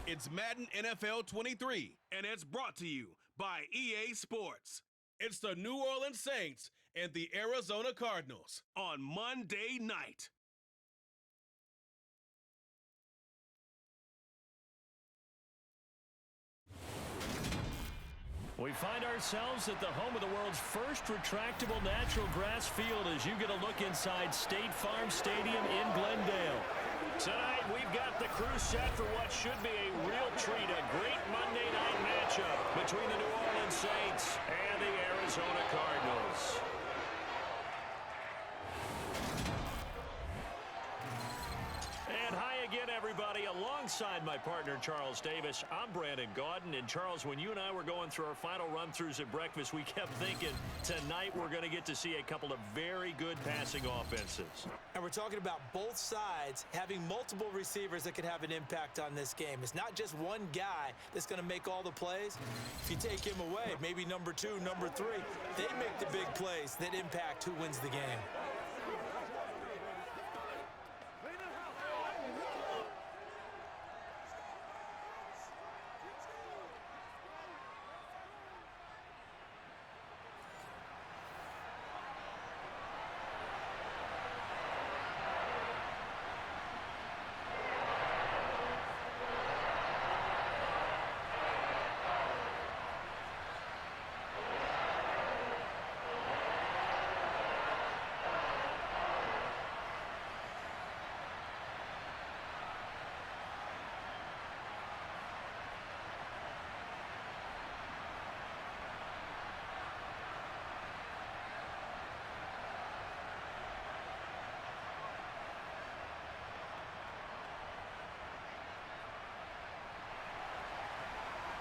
It's Madden NFL 23, and it's brought to you by EA Sports. It's the New Orleans Saints and the Arizona Cardinals on Monday night. We find ourselves at the home of the world's first retractable natural grass field as you get a look inside State Farm Stadium in Glendale. Tonight, we've got the crew set for what should be a real treat, a great Monday night matchup between the New Orleans Saints and the Arizona Cardinals. And hi again, everybody. Alongside my partner, Charles Davis, I'm Brandon Gaudin. And Charles, when you and I were going through our final run-throughs at breakfast, we kept thinking tonight we're going to get to see a couple of very good passing offenses. And we're talking about both sides having multiple receivers that can have an impact on this game. It's not just one guy that's going to make all the plays. If you take him away, maybe number 2, number 3, they make the big plays that impact who wins the game.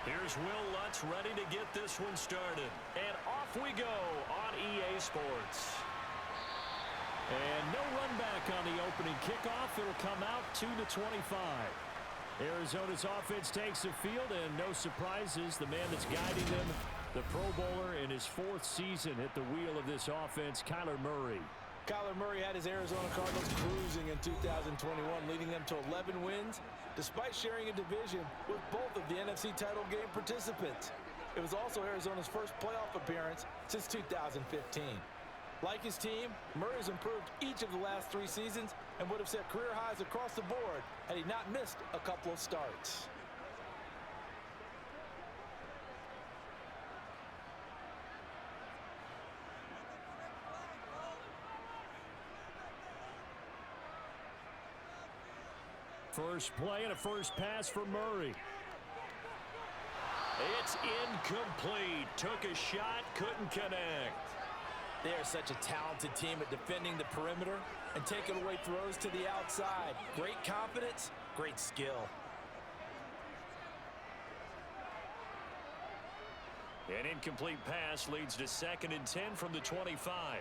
Here's Will Lutz ready to get this one started. And off we go on EA Sports. And no run back on the opening kickoff. It'll come out to the 25. Arizona's offense takes the field, and no surprises. The man that's guiding them, the Pro Bowler in his 4th season at the wheel of this offense, Kyler Murray. Kyler Murray had his Arizona Cardinals cruising in 2021, leading them to 11 wins, despite sharing a division with both of the NFC title game participants. It was also Arizona's first playoff appearance since 2015. Like his team, Murray's improved each of the last 3 seasons and would have set career highs across the board had he not missed a couple of starts. First play and a first pass for Murray. It's incomplete. Took a shot, couldn't connect. They are such a talented team at defending the perimeter and taking away throws to the outside. Great confidence, great skill. An incomplete pass leads to 2nd and 10 from the 25.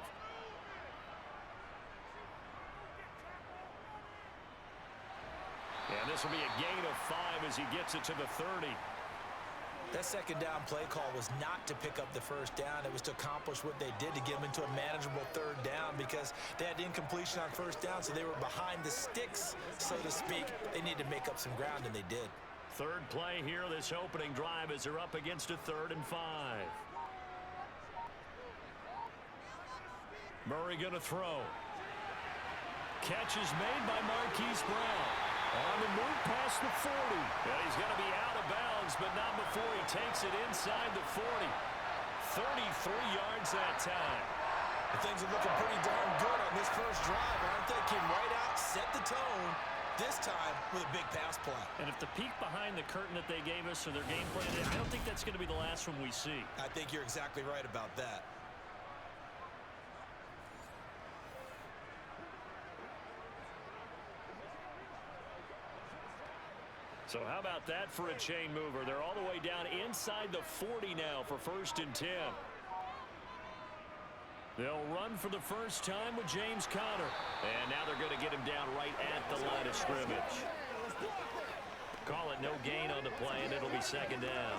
And this will be a gain of 5 as he gets it to the 30. That second down play call was not to pick up the first down. It was to accomplish what they did to get them into a manageable 3rd down because they had incompletion on first down, so they were behind the sticks, so to speak. They needed to make up some ground, and they did. 3rd play here, this opening drive, as they're up against a 3rd and 5. Murray going to throw. Catch is made by Marquise Brown. On the move past the 40. And he's going to be out of bounds, but not before he takes it inside the 40. 33 yards that time. Things are looking pretty darn good on this first drive, aren't they? Came right out, set the tone, this time with a big pass play. And if the peek behind the curtain that they gave us or their game plan, I don't think that's going to be the last one we see. I think you're exactly right about that. So how about that for a chain mover? They're all the way down inside the 40 now for 1st and 10. They'll run for the first time with James Conner. And now they're going to get him down right at the line of scrimmage. Call it no gain on the play, and it'll be 2nd down.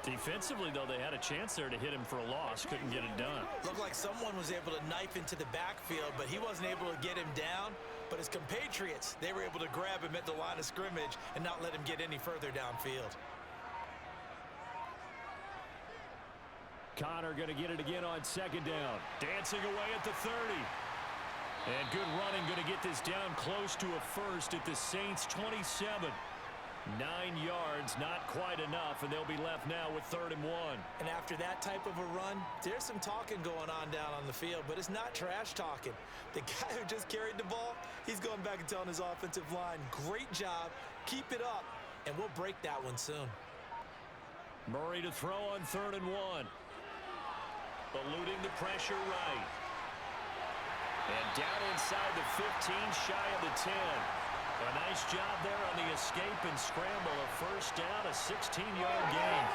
Defensively, though, they had a chance there to hit him for a loss. Couldn't get it done. Looked like someone was able to knife into the backfield, but he wasn't able to get him down. But his compatriots, they were able to grab him at the line of scrimmage and not let him get any further downfield. Connor going to get it again on second down. Dancing away at the 30. And good running, going to get this down close to a first at the Saints' 27. 9 yards, not quite enough, and they'll be left now with 3rd and 1. And after that type of a run, there's some talking going on down on the field, but it's not trash talking. The guy who just carried the ball, he's going back and telling his offensive line, great job, keep it up, and we'll break that one soon. Murray to throw on 3rd and 1. Eluding the pressure right. And down inside the 15, shy of the 10. A nice job there on the escape and scramble. A first down, a 16-yard gain.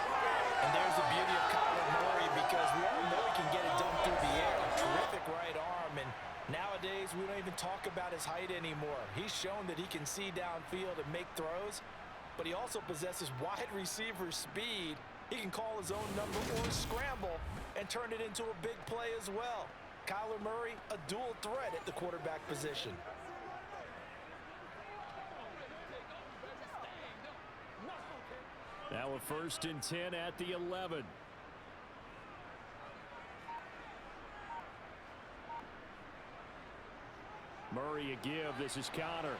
And there's the beauty of Kyler Murray, because we all know he can get it done through the air. A terrific right arm, and nowadays we don't even talk about his height anymore. He's shown that he can see downfield and make throws, but he also possesses wide receiver speed. He can call his own number or scramble and turn it into a big play as well. Kyler Murray, a dual threat at the quarterback position. Now a 1st and 10 at the 11. Murray a give. This is Connor.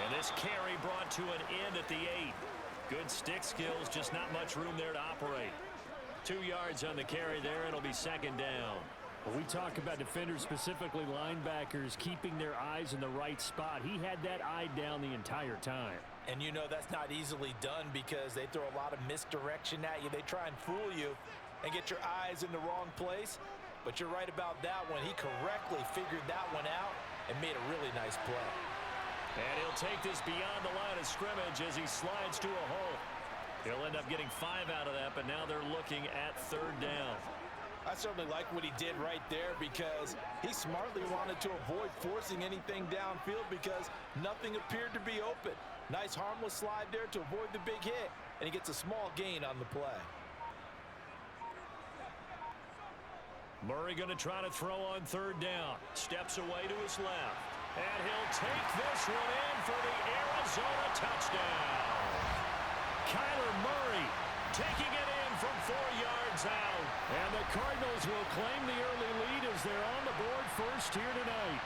And this carry brought to an end at the 8. Good stick skills, just not much room there to operate. 2 yards on the carry there. It'll be 2nd down. When we talk about defenders, specifically linebackers, keeping their eyes in the right spot, he had that eye down the entire time. And you know that's not easily done, because they throw a lot of misdirection at you. They try and fool you and get your eyes in the wrong place. But you're right about that one. He correctly figured that one out and made a really nice play. And he'll take this beyond the line of scrimmage as he slides to a hole. He'll end up getting 5 out of that, but now they're looking at 3rd down. I certainly like what he did right there, because he smartly wanted to avoid forcing anything downfield because nothing appeared to be open. Nice harmless slide there to avoid the big hit, and he gets a small gain on the play. Murray going to try to throw on 3rd down. Steps away to his left. And he'll take this one in for the Arizona touchdown. Kyler Murray taking it in from 4 yards out. And the Cardinals will claim the early lead as they're on the board first here tonight.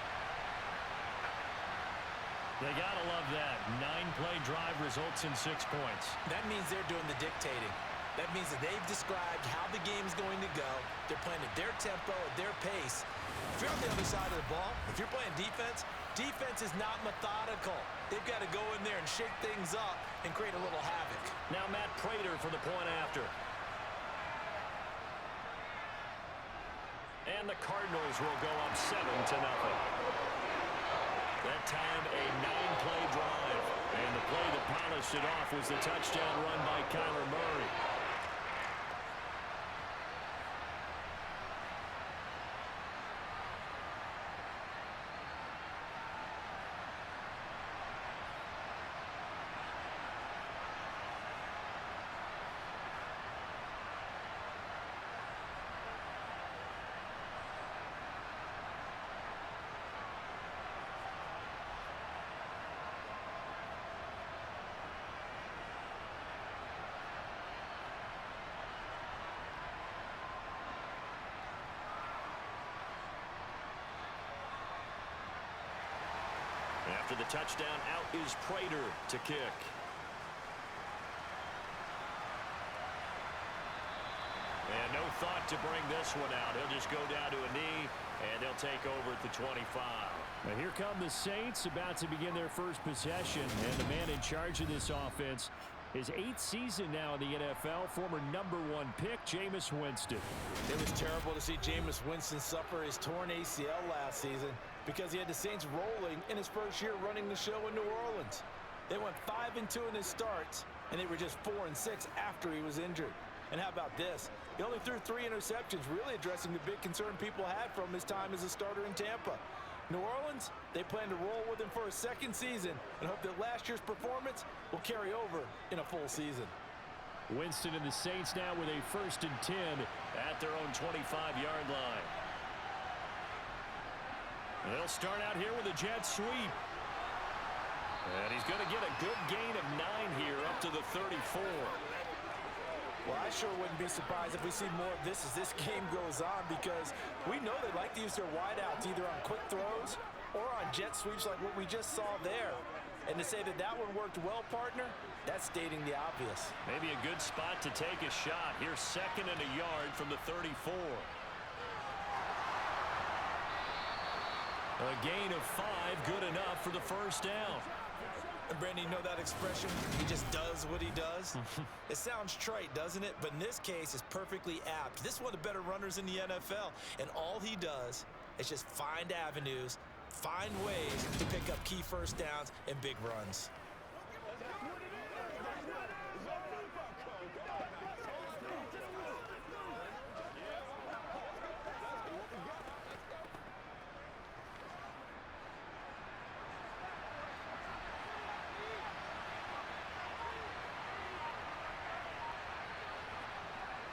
They got to love that. 9-play drive results in 6 points. That means they're doing the dictating. That means that they've described how the game's going to go. They're playing at their tempo, at their pace. If you're on the other side of the ball, if you're playing defense, defense is not methodical. They've got to go in there and shake things up and create a little havoc. Now Matt Prater for the point after. And the Cardinals will go up 7-0. That time a 9-play drive. And the play that polished it off was the touchdown run by Kyler Murray. After the touchdown, out is Prater to kick. And no thought to bring this one out. He'll just go down to a knee, and they'll take over at the 25. Now here come the Saints, about to begin their first possession. And the man in charge of this offense, his 8th season now in the NFL, former #1 pick, Jameis Winston. It was terrible to see Jameis Winston suffer his torn ACL last season because he had the Saints rolling in his first year running the show in New Orleans. They went 5-2 in his starts, and they were just 4-6 after he was injured. And how about this? He only threw 3 interceptions, really addressing the big concern people had from his time as a starter in Tampa. New Orleans, they plan to roll with him for a 2nd season and hope that last year's performance will carry over in a full season. Winston and the Saints now with a 1st and 10 at their own 25-yard line. They'll start out here with a jet sweep. And he's going to get a good gain of 9 here up to the 34. Well, I sure wouldn't be surprised if we see more of this as this game goes on, because we know they like to use their wideouts either on quick throws or on jet sweeps like what we just saw there. And to say that that one worked well, partner, that's stating the obvious. Maybe a good spot to take a shot. Here's 2nd and a yard from the 34. A gain of 5, good enough for the 1st down. And Brandon, you know that expression? He just does what he does. It sounds trite, doesn't it? But in this case, it's perfectly apt. This is one of the better runners in the NFL. And all he does is just find avenues, find ways to pick up key 1st downs and big runs.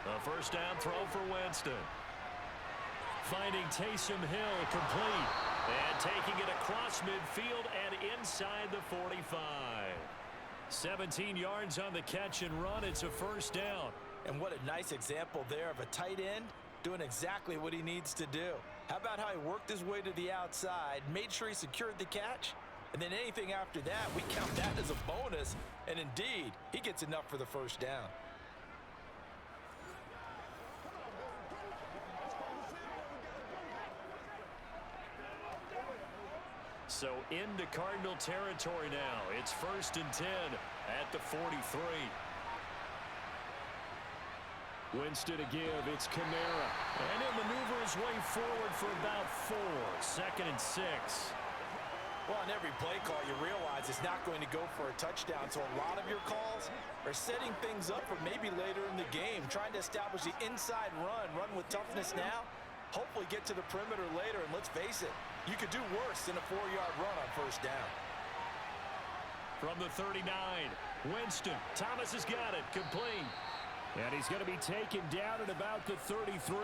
A 1st down throw for Winston. Finding Taysom Hill complete. And taking it across midfield and inside the 45. 17 yards on the catch and run. It's a 1st down. And what a nice example there of a tight end doing exactly what he needs to do. How about how he worked his way to the outside, made sure he secured the catch, and then anything after that, we count that as a bonus. And indeed, he gets enough for the 1st down. So into Cardinal territory now. It's 1st and 10 at the 43. Winston to give. It's Kamara. And he'll maneuver his way forward for about 4. 2nd and 6. Well, on every play call, you realize it's not going to go for a touchdown. So a lot of your calls are setting things up for maybe later in the game, trying to establish the inside run with toughness now, hopefully get to the perimeter later. And let's face it, you could do worse than a 4-yard run on 1st down. From the 39, Winston. Thomas has got it. Complete. And he's going to be taken down at about the 33.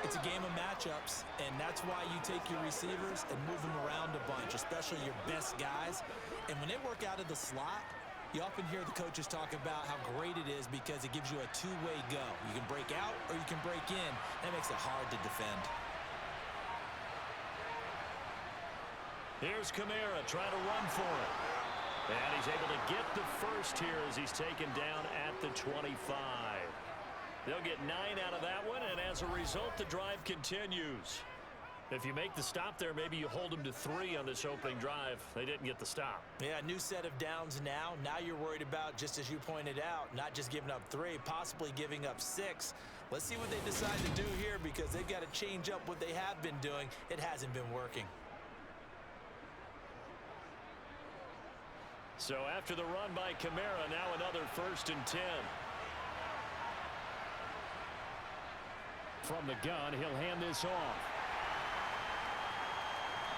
It's a game of matchups, and that's why you take your receivers and move them around a bunch, especially your best guys. And when they work out of the slot, you often hear the coaches talk about how great it is because it gives you a two-way go. You can break out or you can break in. That makes it hard to defend. Here's Kamara trying to run for it. And he's able to get the 1st here as he's taken down at the 25. They'll get 9 out of that one, and as a result, the drive continues. If you make the stop there, maybe you hold them to 3 on this opening drive. They didn't get the stop. Yeah, new set of downs now. Now you're worried about, just as you pointed out, not just giving up 3, possibly giving up 6. Let's see what they decide to do here because they've got to change up what they have been doing. It hasn't been working. So after the run by Kamara, now another 1st and 10. From the gun, he'll hand this off.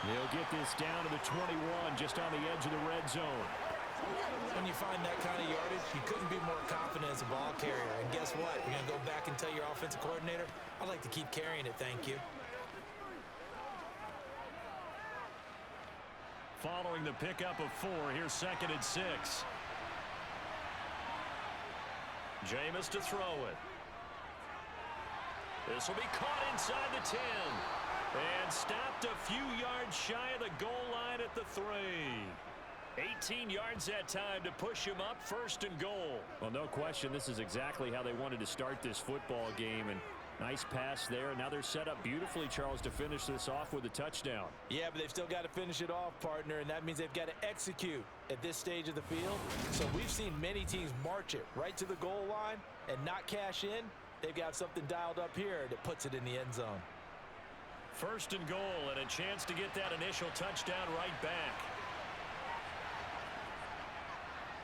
They'll get this down to the 21, just on the edge of the red zone. When you find that kind of yardage, you couldn't be more confident as a ball carrier. And guess what? You're going to go back and tell your offensive coordinator, I'd like to keep carrying it, thank you. Following the pickup of 4, here's 2nd and 6. Jameis to throw it. This will be caught inside the 10. And stopped a few yards shy of the goal line at the 3. 18 yards that time to push him up, 1st and goal. Well, no question, this is exactly how they wanted to start this football game. And nice pass there. Now they're set up beautifully, Charles, to finish this off with a touchdown. Yeah, but they've still got to finish it off, partner, and that means they've got to execute at this stage of the field. So we've seen many teams march it right to the goal line and not cash in. They've got something dialed up here that puts it in the end zone. 1st and goal, and a chance to get that initial touchdown right back.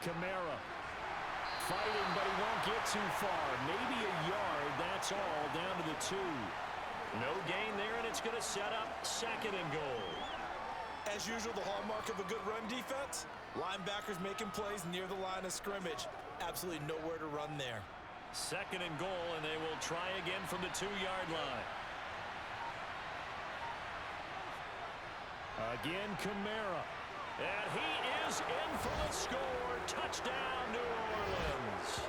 Kamara fighting, but he won't get too far. Maybe a yard, that's all, down to the 2. No gain there, and it's going to set up 2nd and goal. As usual, the hallmark of a good run defense, linebackers making plays near the line of scrimmage. Absolutely nowhere to run there. Second and goal, and they will try again from the 2-yard line. Again, Kamara. And he is in for the score. Touchdown, New Orleans.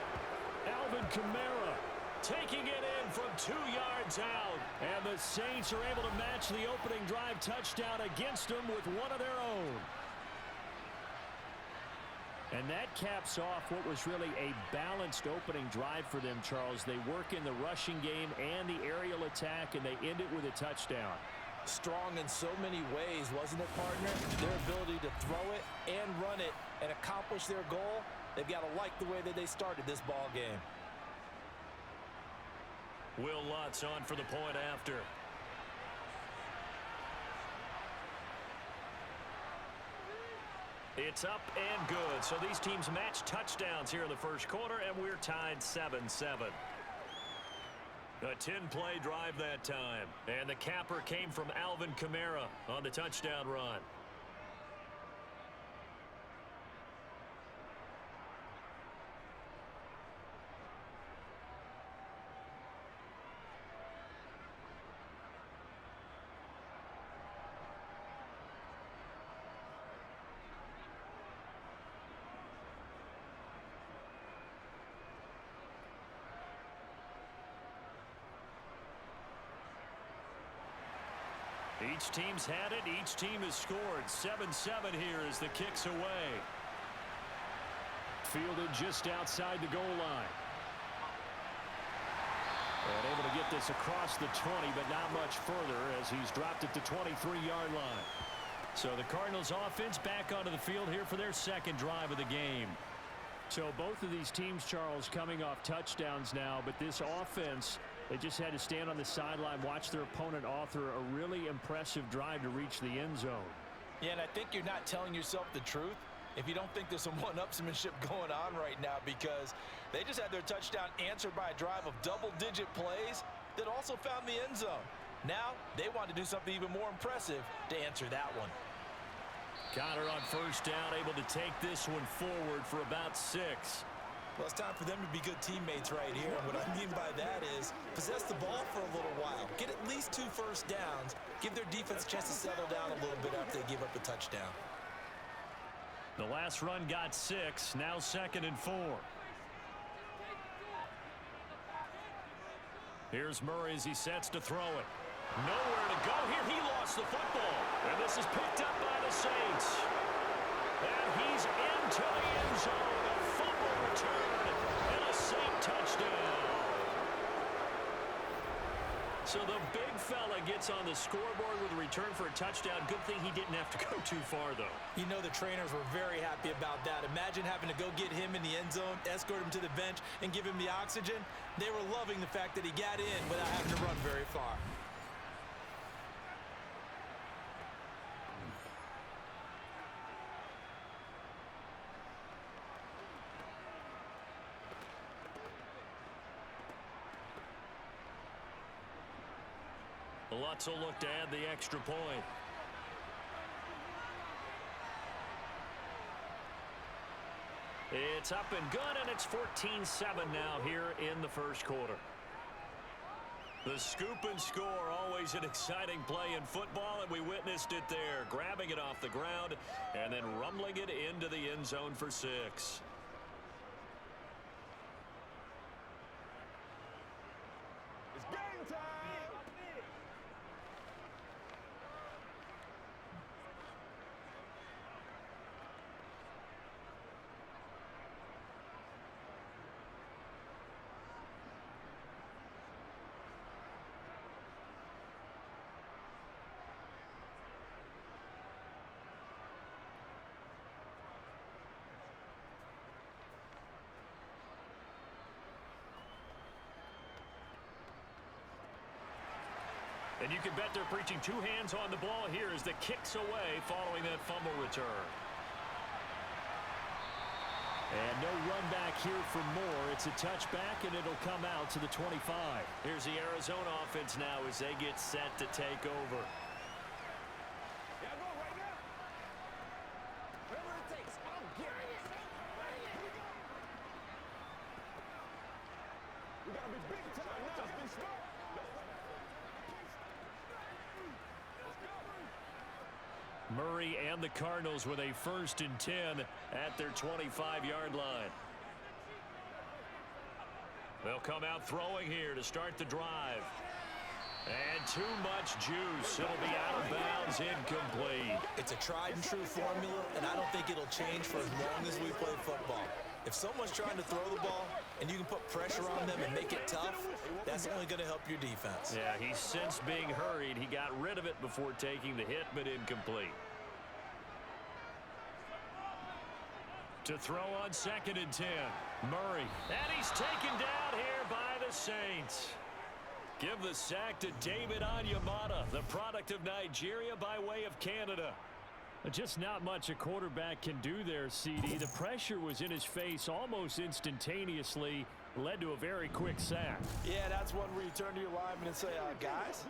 Alvin Kamara Taking it in from 2 yards out. And the Saints are able to match the opening drive touchdown against them with one of their own. And that caps off what was really a balanced opening drive for them, Charles. They work in the rushing game and the aerial attack, and they end it with a touchdown. Strong in so many ways, wasn't it, partner? Their ability to throw it and run it and accomplish their goal, they've got to like the way that they started this ball game. Will Lutz on for the point after. It's up and good. So these teams match touchdowns here in the first quarter, and we're tied 7-7. A 10-play drive that time. And the capper came from Alvin Kamara on the touchdown run. Each team's had it. Each team has scored. 7-7 here as the kick's away. Fielded just outside the goal line. And able to get this across the 20, but not much further as he's dropped it to 23-yard line. So the Cardinals offense back onto the field here for their second drive of the game. So both of these teams, Charles, coming off touchdowns now, but this offense, they just had to stand on the sideline, watch their opponent author a really impressive drive to reach the end zone. Yeah, and I think you're not telling yourself the truth if you don't think there's some one-upsmanship going on right now, because they just had their touchdown answered by a drive of double-digit plays that also found the end zone. Now they want to do something even more impressive to answer that one. Connor on first down, able to take this one forward for about 6. Well, it's time for them to be good teammates right here. And what I mean by that is possess the ball for a little while. Get at least 2 first downs. Give their defense a chance to settle down a little bit after they give up a touchdown. The last run got 6. Now 2nd and 4. Here's Murray as he sets to throw it. Nowhere to go here. He lost the football. And this is picked up by the Saints. And he's into the end zone. A fumble return and a Saint touchdown. So the big fella gets on the scoreboard with a return for a touchdown. Good thing he didn't have to go too far, though. You know the trainers were very happy about that. Imagine having to go get him in the end zone, escort him to the bench, and give him the oxygen. They were loving the fact that he got in without having to run very far. Lutz will look to add the extra point. It's up and good, and it's 14-7 now here in the first quarter. The scoop and score, always an exciting play in football, and we witnessed it there. Grabbing it off the ground and then rumbling it into the end zone for 6. It's game time! And you can bet they're preaching 2 hands on the ball here as the kick's away following that fumble return. And no run back here for more. It's a touchback, and it'll come out to the 25. Here's the Arizona offense now as they get set to take over. Murray and the Cardinals with a 1st and 10 at their 25-yard line. They'll come out throwing here to start the drive. And too much juice. It'll be out of bounds, incomplete. It's a tried-and-true formula, and I don't think it'll change for as long as we play football. If someone's trying to throw the ball and you can put pressure on them and make it tough, that's only going to help your defense. Yeah, he's since being hurried. He got rid of it before taking the hit, but incomplete. To throw on 2nd and 10. Murray. And he's taken down here by the Saints. Give the sack to David Onyemata, the product of Nigeria by way of Canada. Just not much a quarterback can do there, CD. The pressure was in his face almost instantaneously, led to a very quick sack. Yeah, that's one where you turn to your lineman and say, guys,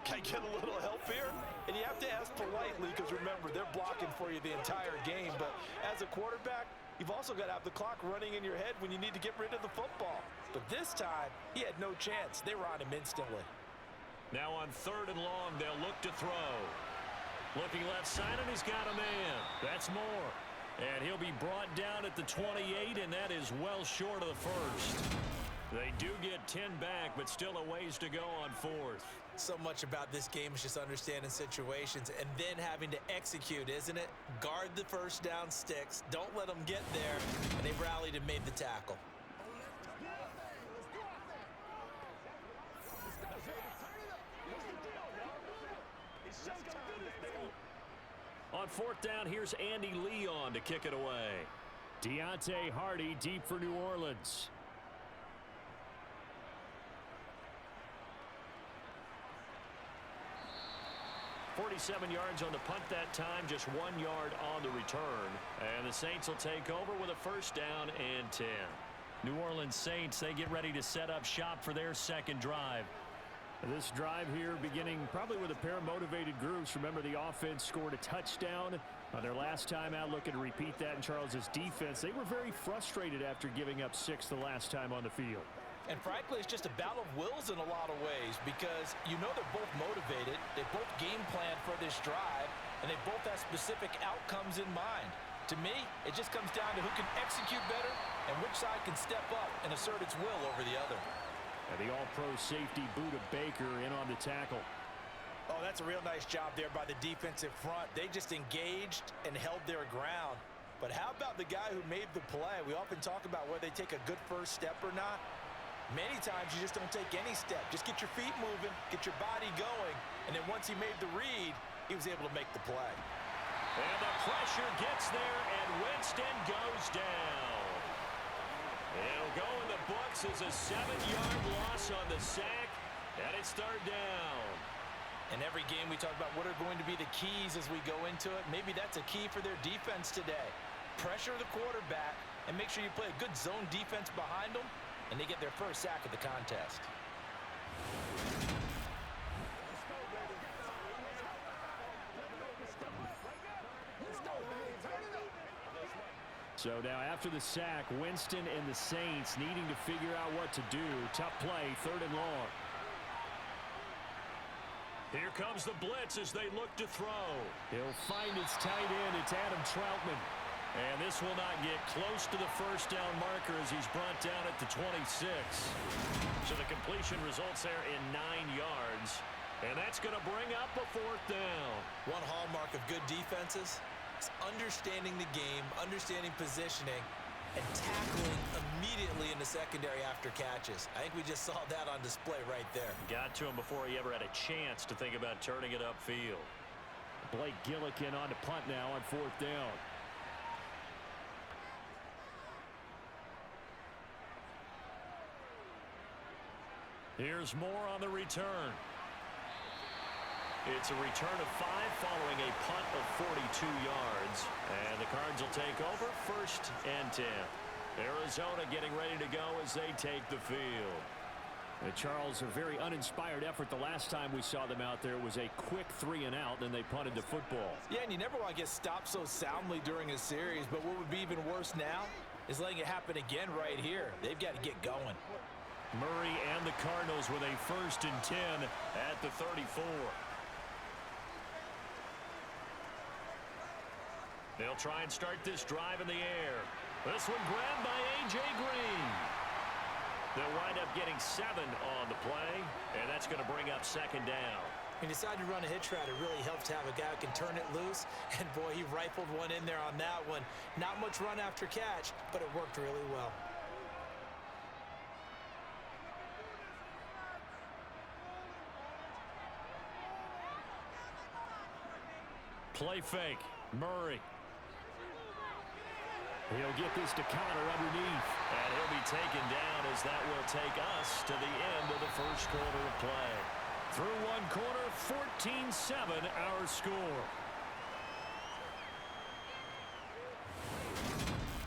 can I get a little help here? And you have to ask politely because, remember, they're blocking for you the entire game. But as a quarterback, you've also got to have the clock running in your head when you need to get rid of the football. But this time, he had no chance. They were on him instantly. Now on 3rd and long, they'll look to throw. Looking left side, and he's got a man. That's Moore. And he'll be brought down at the 28, and that is well short of the 1st. They do get 10 back, but still a ways to go on 4th. So much about this game is just understanding situations and then having to execute, isn't it? Guard the 1st down sticks. Don't let them get there. And they rallied and made the tackle. On 4th down, here's Andy Leon to kick it away. Deontay Hardy deep for New Orleans. .47 yards on the punt that time, just 1 yard on the return. And the Saints will take over with a 1st down and 10. New Orleans Saints, they get ready to set up shop for their 2nd drive. This drive here beginning probably with a pair of motivated groups. Remember, the offense scored a touchdown on their last time out, looking to repeat that in Charles's defense. They were very frustrated after giving up 6 the last time on the field. And frankly, it's just a battle of wills in a lot of ways because you know they're both motivated. They both game plan for this drive, and they both have specific outcomes in mind. To me, it just comes down to who can execute better and which side can step up and assert its will over the other. And the all-pro safety Buda Baker in on the tackle. Oh, that's a real nice job there by the defensive front. They just engaged and held their ground. But how about the guy who made the play? We often talk about whether they take a good 1st step or not. Many times you just don't take any step. Just get your feet moving, get your body going, and then once he made the read, he was able to make the play. And the pressure gets there, and Winston goes down. It'll go in the books as a 7-yard loss on the sack, and it's 3rd down. In every game we talk about what are going to be the keys as we go into it. Maybe that's a key for their defense today. Pressure the quarterback and make sure you play a good zone defense behind them, and they get their 1st sack of the contest. So now after the sack, Winston and the Saints needing to figure out what to do. Tough play, 3rd and long. Here comes the blitz as they look to throw. He'll find his tight end. It's Adam Troutman. And this will not get close to the 1st down marker as he's brought down at the 26. So the completion results there in 9 yards. And that's going to bring up a 4th down. One hallmark of good defenses is understanding the game, understanding positioning, and tackling immediately in the secondary after catches. I think we just saw that on display right there. Got to him before he ever had a chance to think about turning it upfield. Blake Gillikin on the punt now on 4th down. Here's Moore on the return. It's a return of 5 following a punt of 42 yards. And the Cards will take over 1st and 10. Arizona getting ready to go as they take the field. And Charles, a very uninspired effort the last time we saw them out there. It was a quick 3 and out, then they punted the football. Yeah, and you never want to get stopped so soundly during a series, but what would be even worse now is letting it happen again right here. They've got to get going. Murray and the Cardinals with a 1st and 10 at the 34. They'll try and start this drive in the air. This one grabbed by A.J. Green. They'll wind up getting 7 on the play, and that's going to bring up 2nd down. He decided to run a hitch route. It really helps to have a guy who can turn it loose. And, boy, he rifled one in there on that one. Not much run after catch, but it worked really well. Play fake. Murray. He'll get this to Connor underneath. And he'll be taken down as that will take us to the end of the 1st quarter of play. Through 1 quarter, 14-7 our score.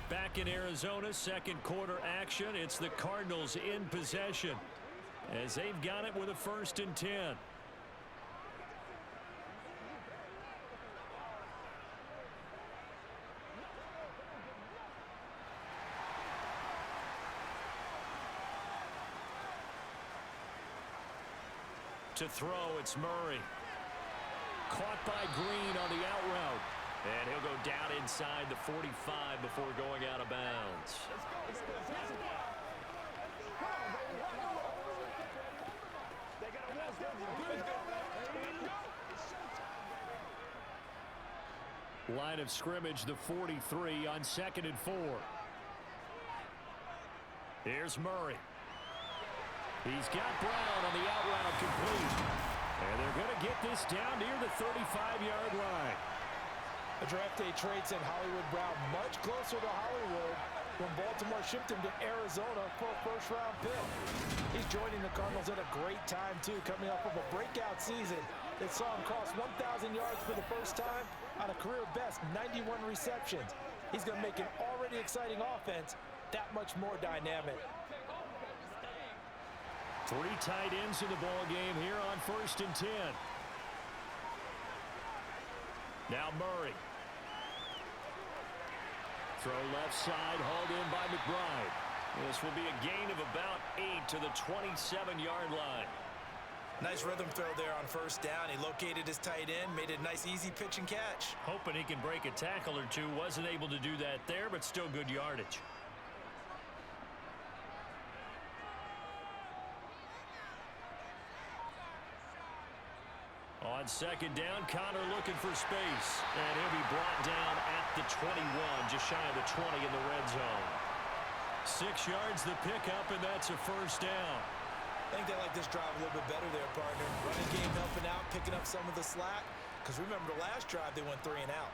Back in Arizona, 2nd quarter action. It's the Cardinals in possession as they've got it with a 1st and 10. To throw, it's Murray. Caught by Green on the out route. And he'll go down inside the 45 before going out of bounds. Line of scrimmage, the 43 on 2nd and 4. Here's Murray. He's got Brown on the out route complete. And they're going to get this down near the 35-yard line. A draft day trade sent Hollywood Brown much closer to Hollywood when Baltimore shipped him to Arizona for a 1st-round pick. He's joining the Cardinals at a great time, too, coming off of a breakout season. They saw him cross 1,000 yards for the first time on a career-best 91 receptions. He's going to make an already exciting offense that much more dynamic. 3 tight ends in the ball game here on 1st and 10. Now Murray. Throw left side, hauled in by McBride. This will be a gain of about 8 to the 27-yard line. Nice rhythm throw there on 1st down. He located his tight end, made a nice easy pitch and catch. Hoping he can break a tackle or two. Wasn't able to do that there, but still good yardage. On 2nd down, Connor looking for space. And he'll be brought down at the 21, just shy of the 20 in the red zone. 6 yards the pickup, and that's a 1st down. I think they like this drive a little bit better there, partner. Running game helping out, picking up some of the slack. Because remember, the last drive, they went 3 and out.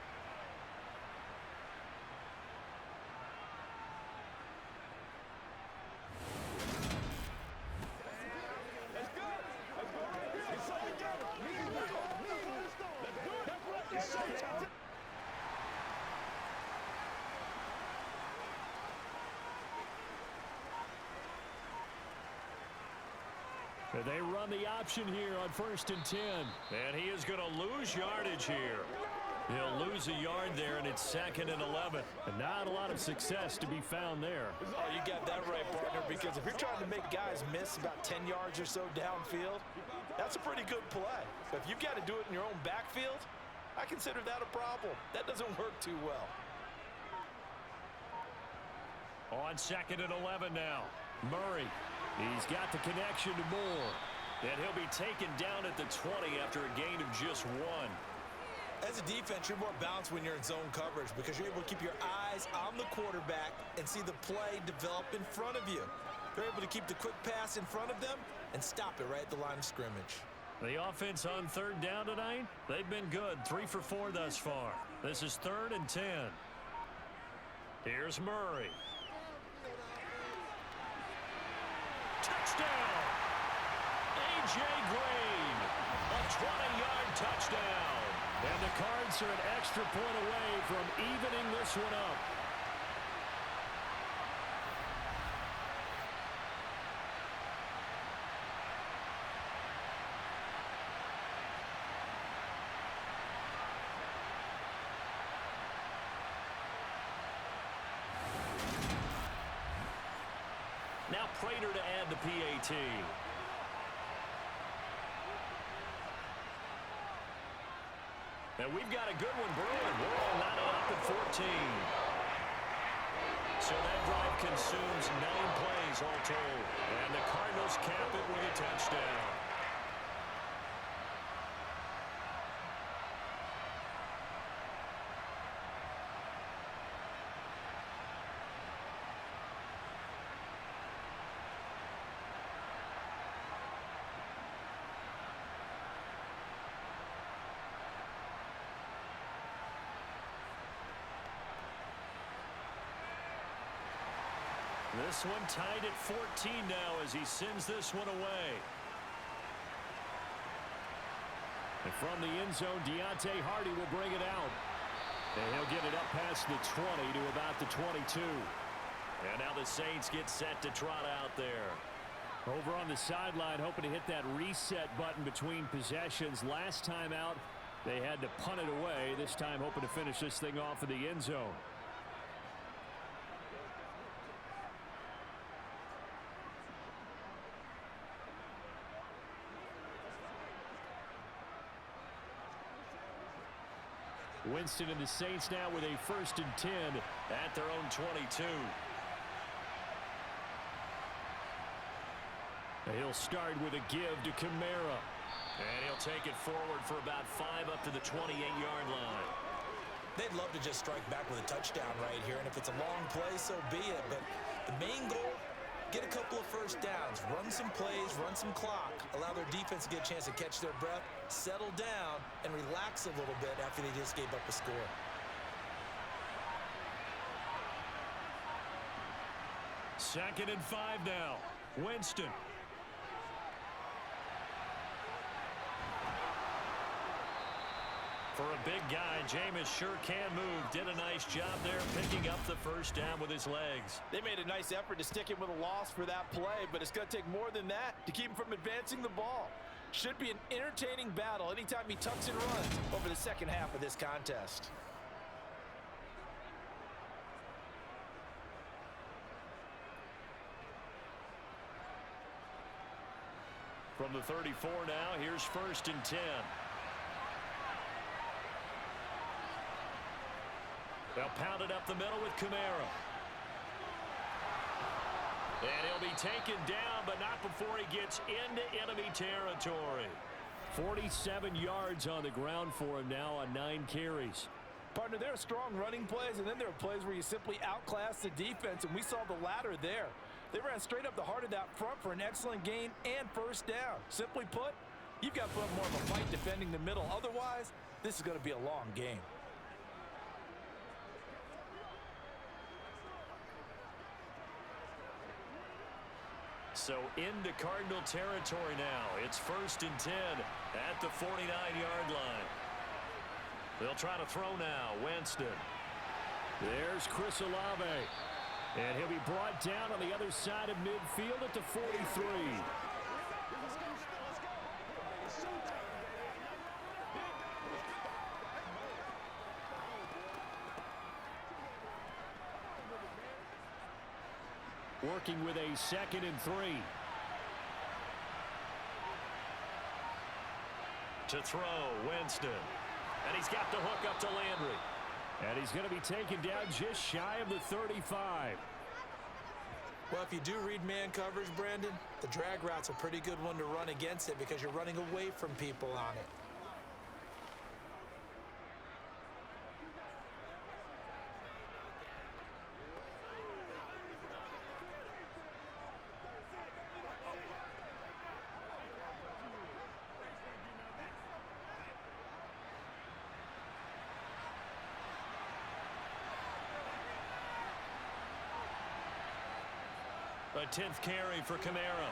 They run the option here on 1st and 10. And he is going to lose yardage here. He'll lose a yard there, and it's 2nd and 11. And not a lot of success to be found there. Oh, you got that right, partner, because if you're trying to make guys miss about 10 yards or so downfield, that's a pretty good play. But if you've got to do it in your own backfield, I consider that a problem. That doesn't work too well. On 2nd and 11 now. Murray. He's got the connection to Moore. And he'll be taken down at the 20 after a gain of just 1. As a defense, you're more balanced when you're in zone coverage because you're able to keep your eyes on the quarterback and see the play develop in front of you. They're able to keep the quick pass in front of them and stop it right at the line of scrimmage. The offense on 3rd down tonight, they've been good. 3 for 4 thus far. This is 3rd and 10. Here's Murray. Touchdown! A.J. Green, a 20-yard touchdown. And the Cards are an extra point away from evening this one up. Now Prater to add the PAT. And we've got a good one brewing. We're all knotted up at 14. So that drive consumes 9 plays all told. And the Cardinals cap it with a touchdown. This one tied at 14 now as he sends this one away. And from the end zone, Deontay Hardy will bring it out. And he'll get it up past the 20 to about the 22. And now the Saints get set to trot out there. Over on the sideline, hoping to hit that reset button between possessions. Last time out, they had to punt it away. This time hoping to finish this thing off in the end zone. Winston and the Saints now with a 1st and 10 at their own 22. He'll start with a give to Kamara. And he'll take it forward for about 5 up to the 28-yard line. They'd love to just strike back with a touchdown right here, and if it's a long play, so be it. But the main goal, get a couple of first downs, run some plays, run some clock, allow their defense to get a chance to catch their breath, settle down, and relax a little bit after they just gave up a score. Second and 5 now. Winston. For a big guy, Jameis sure can move. Did a nice job there picking up the first down with his legs. They made a nice effort to stick him with a loss for that play, but it's going to take more than that to keep him from advancing the ball. Should be an entertaining battle anytime he tucks and runs over the second half of this contest. From the 34 now, here's 1st and 10. They'll pound it up the middle with Kamara. And he'll be taken down, but not before he gets into enemy territory. 47 yards on the ground for him now on 9 carries. Partner, there are strong running plays, and then there are plays where you simply outclass the defense, and we saw the latter there. They ran straight up the heart of that front for an excellent gain and first down. Simply put, you've got to put up more of a fight defending the middle. Otherwise, this is going to be a long game. So into Cardinal territory now. It's 1st and 10 at the 49-yard line. They'll try to throw now. Winston. There's Chris Olave. And he'll be brought down on the other side of midfield at the 43. Working with a 2nd and 3. To throw, Winston. And he's got the hook up to Landry. And he's going to be taken down just shy of the 35. Well, if you do read man coverage, Brandon, the drag route's a pretty good one to run against it because you're running away from people on it. A 10th carry for Kamara.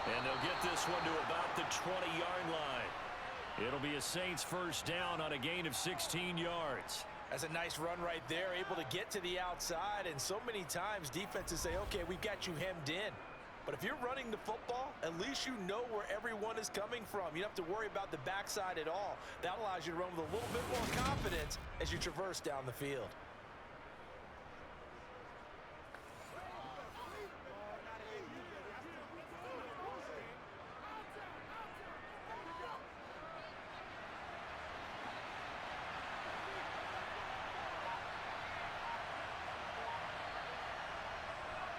And they'll get this one to about the 20-yard line. It'll be a Saints first down on a gain of 16 yards. That's a nice run right there, able to get to the outside. And so many times defenses say, okay, we've got you hemmed in. But if you're running the football, at least you know where everyone is coming from. You don't have to worry about the backside at all. That allows you to run with a little bit more confidence as you traverse down the field.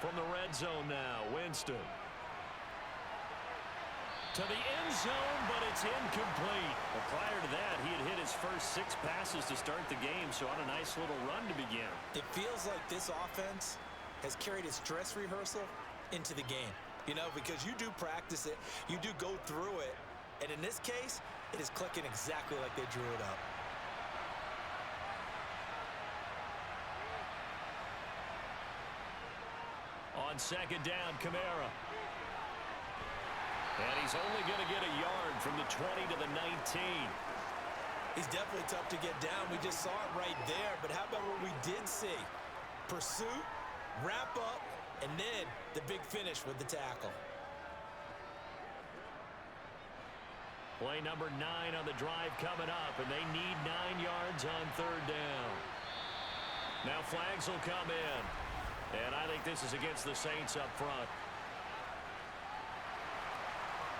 from the red zone now. Winston. To the end zone, but it's incomplete. Well, prior to that, he had hit his first 6 passes to start the game, so on a nice little run to begin. It feels like this offense has carried its dress rehearsal into the game. You know, because you do practice it, you do go through it, and in this case, it is clicking exactly like they drew it up. On second down, Kamara. And he's only going to get a yard from the 20 to the 19. He's definitely tough to get down. We just saw it right there. But how about what we did see? Pursuit, wrap up, and then the big finish with the tackle. Play number 9 on the drive coming up, and they need 9 yards on third down. Now flags will come in. And I think this is against the Saints up front.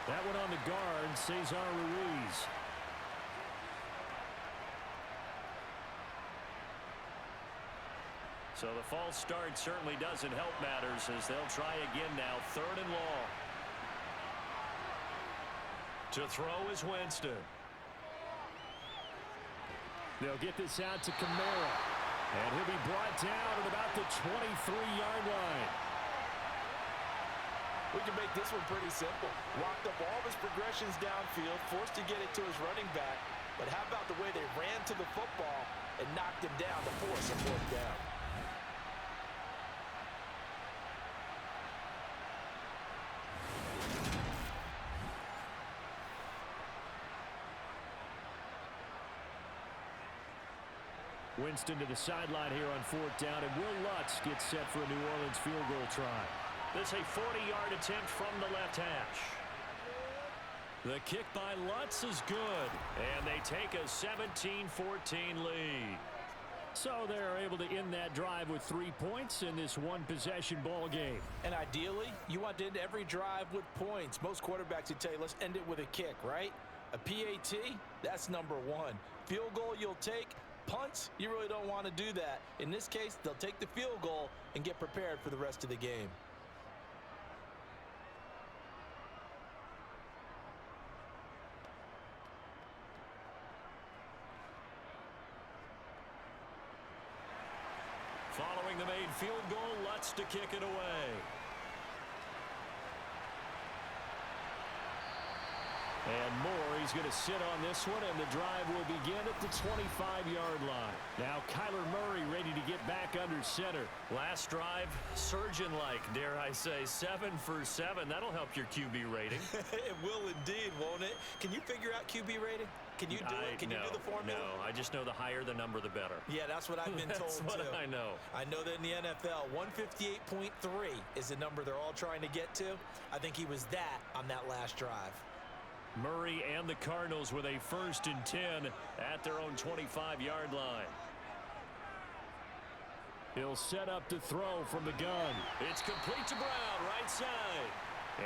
That one on the guard, Cesar Ruiz. So the false start certainly doesn't help matters as they'll try again now, 3rd and long. To throw is Winston. They'll get this out to Kamara. And he'll be brought down at about the 23-yard line. We can make this one pretty simple. Locked up all of his progressions downfield, forced to get it to his running back. But how about the way they ran to the football and knocked him down to force a 4th down? Winston to the sideline here on 4th down, and Will Lutz gets set for a New Orleans field goal try. This a 40-yard attempt from the left hash. The kick by Lutz is good, and they take a 17-14 lead. So they're able to end that drive with 3 points in this one-possession ball game. And ideally, you want to end every drive with points. Most quarterbacks would tell you, let's end it with a kick, right? A PAT, that's number 1. Field goal you'll take. Punts, you really don't want to do that. In this case, they'll take the field goal and get prepared for the rest of the game. Following the made field goal, Lutz to kick it away. And Moore, he's going to sit on this one, and the drive will begin at the 25-yard line. Now Kyler Murray ready to get back under center. Last drive, surgeon-like, dare I say, 7 for 7. That'll help your QB rating. It will indeed, won't it? Can you figure out QB rating? Can you do it? Can you do the formula? No, I just know the higher the number, the better. Yeah, that's what I've been told, That's what too. I know. I know that in the NFL, 158.3 is the number they're all trying to get to. I think he was that on that last drive. Murray and the Cardinals with a 1st and 10 at their own 25-yard line. He'll set up to throw from the gun. It's complete to Brown, right side.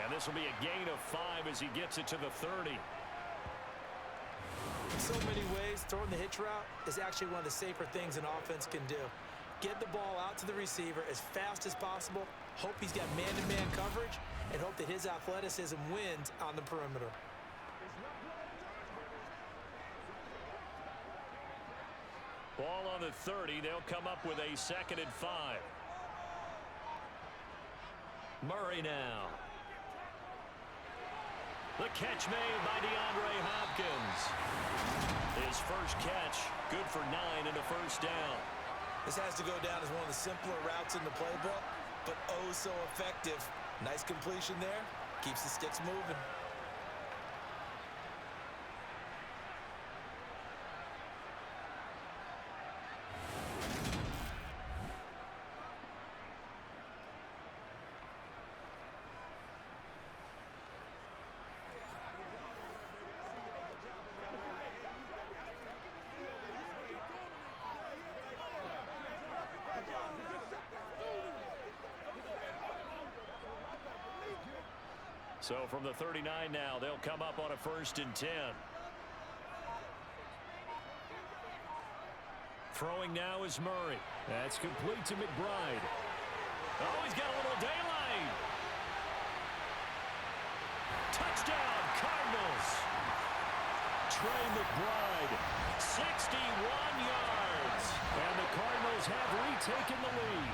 And this will be a gain of 5 as he gets it to the 30. In so many ways, throwing the hitch route is actually one of the safer things an offense can do. Get the ball out to the receiver as fast as possible, hope he's got man-to-man coverage, and hope that his athleticism wins on the perimeter. Ball on the 30. They'll come up with a 2nd and 5. Murray now. The catch made by DeAndre Hopkins. His first catch, good for 9 and a 1st down. This has to go down as one of the simpler routes in the playbook, but oh so effective. Nice completion there. Keeps the sticks moving. So from the 39 now, they'll come up on a 1st and 10. Throwing now is Murray. That's complete to McBride. Oh, he's got a little daylight. Touchdown, Cardinals. Trey McBride, 61 yards. And the Cardinals have retaken the lead.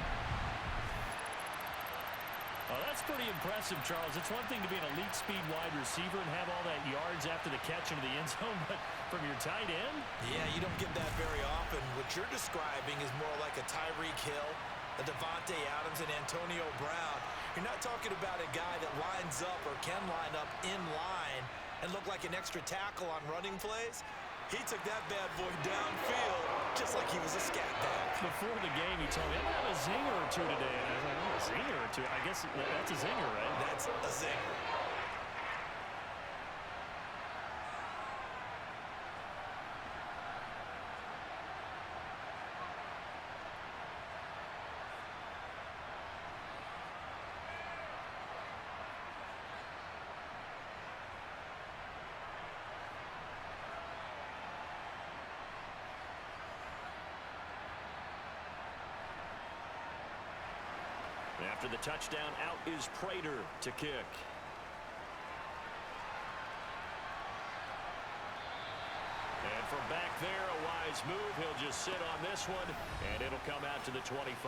Oh, that's pretty impressive, Charles. It's one thing to be an elite speed wide receiver and have all that yards after the catch into the end zone, but from your tight end? Yeah, you don't get that very often. What you're describing is more like a Tyreek Hill, a Devontae Adams, and Antonio Brown. You're not talking about a guy that lines up or can line up in line and look like an extra tackle on running plays. He took that bad boy downfield just like he was a scat back. Before the game, he told me, I'm going to have a zinger or two today. And I was like, oh, a zinger or two? I guess that's a zinger, right? That's a zinger. After the touchdown, out is Prater to kick. And from back there, a wise move. He'll just sit on this one, and it'll come out to the 25.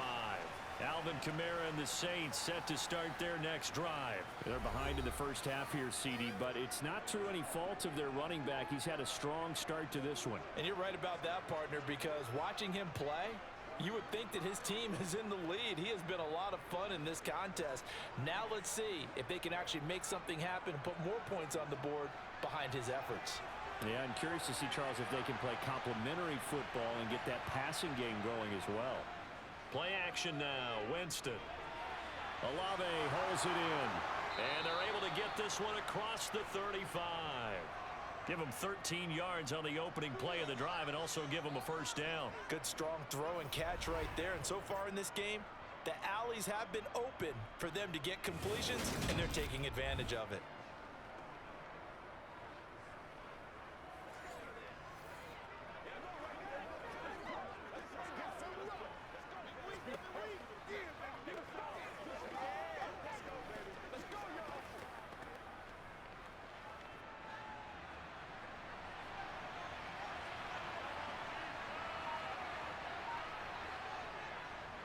Alvin Kamara and the Saints set to start their next drive. They're behind in the first half here, CD, but it's not through any fault of their running back. He's had a strong start to this one. And you're right about that, partner, because watching him play, you would think that his team is in the lead. He has been a lot of fun in this contest. Now let's see if they can actually make something happen and put more points on the board behind his efforts. Yeah, I'm curious to see, Charles, if they can play complementary football and get that passing game going as well. Play action now. Winston. Olave holds it in. And they're able to get this one across the 35. Give him 13 yards on the opening play of the drive and also give him a first down. Good strong throw and catch right there. And so far in this game, the alleys have been open for them to get completions, and they're taking advantage of it.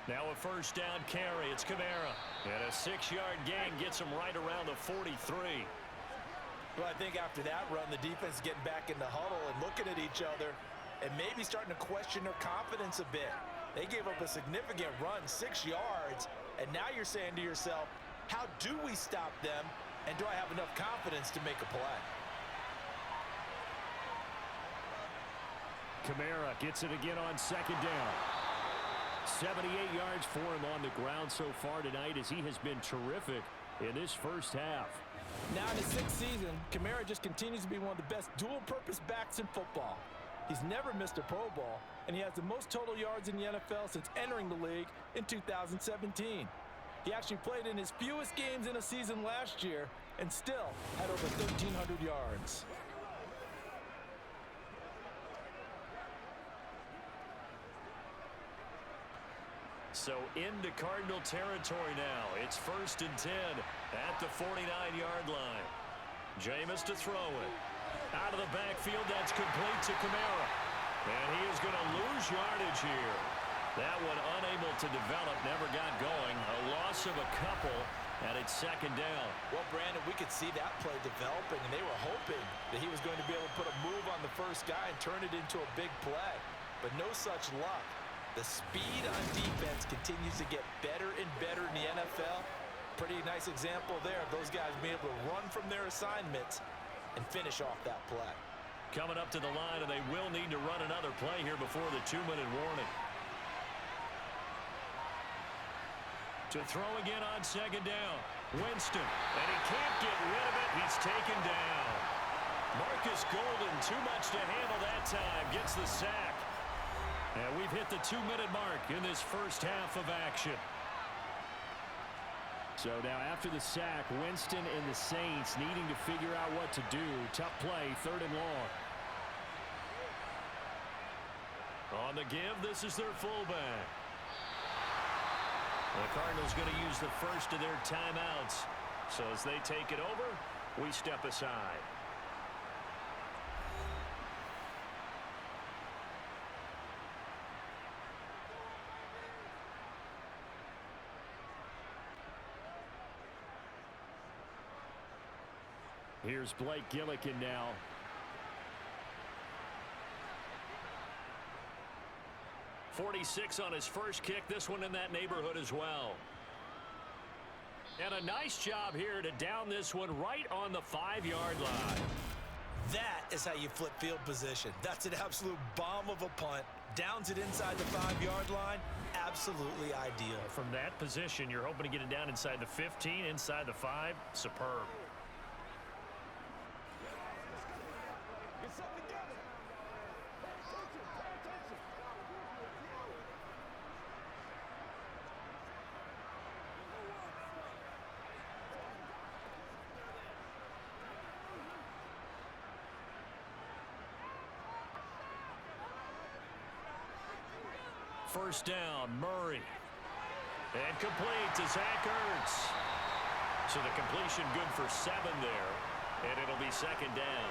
Now a first down carry. It's Kamara. And a 6-yard gain gets him right around the 43. Well, I think after that run, the defense is getting back in the huddle and looking at each other and maybe starting to question their confidence a bit. They gave up a significant run, 6 yards, and now you're saying to yourself, how do we stop them, and do I have enough confidence to make a play? Kamara gets it again on second down. 78 yards for him on the ground so far tonight as he has been terrific in this first half. Now in his 6th season, Kamara just continues to be one of the best dual-purpose backs in football. He's never missed a Pro Bowl, and he has the most total yards in the NFL since entering the league in 2017. He actually played in his fewest games in a season last year and still had over 1,300 yards. So into Cardinal territory now. It's 1st and 10 at the 49-yard line. Jameis to throw it. Out of the backfield, that's complete to Kamara. And he is going to lose yardage here. That one unable to develop, never got going. A loss of a couple, and it's 2nd down. Well, Brandon, we could see that play developing, and they were hoping that he was going to be able to put a move on the first guy and turn it into a big play. But no such luck. The speed on defense continues to get better and better in the NFL. Pretty nice example there of those guys being able to run from their assignments and finish off that play. Coming up to the line, and they will need to run another play here before the 2-minute warning. To throw again on 2nd down. Winston, and he can't get rid of it. He's taken down. Marcus Golden, too much to handle that time, gets the sack. And we've hit the 2-minute mark in this first half of action. So now after the sack, Winston and the Saints needing to figure out what to do. Tough play, 3rd and long. On the give, this is their fullback. The Cardinals going to use the first of their timeouts. So as they take it over, we step aside. Here's Blake Gillikin now. .46 on his first kick. This one in that neighborhood as well. And a nice job here to down this one right on the 5-yard line. That is how you flip field position. That's an absolute bomb of a punt. Downs it inside the 5-yard line. Absolutely ideal. From that position, you're hoping to get it down inside the 15, inside the 5. Superb. First down, Murray. And complete to Zach Ertz. So the completion good for 7 there. And it'll be second down.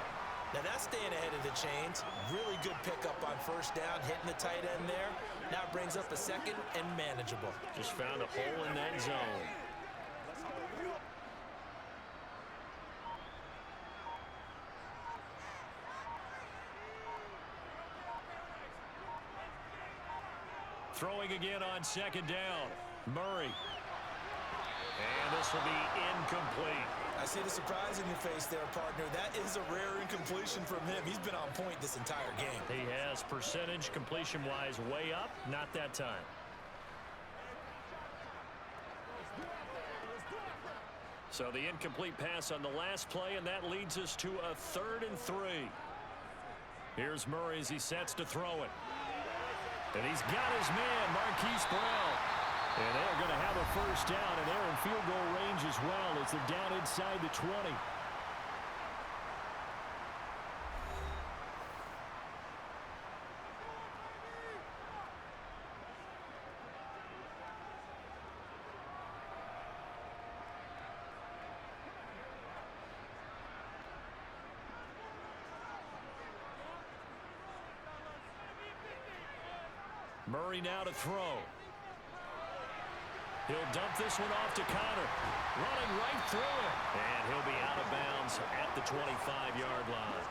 Now that's staying ahead of the chains. Really good pickup on first down, hitting the tight end there. Now it brings up a second and manageable. Just found a hole in that zone. Throwing again on second down. Murray. And this will be incomplete. I see the surprise in your face there, partner. That is a rare incompletion from him. He's been on point this entire game. He has percentage completion-wise way up. Not that time. So the incomplete pass on the last play, and that leads us to a 3rd and 3. Here's Murray as he sets to throw it. And he's got his man, Marquise Brown. And they're going to have a first down, and they're in field goal range as well as they're down inside the 20. Murray now to throw. He'll dump this one off to Connor. Running right through it. And he'll be out of bounds at the 25-yard line.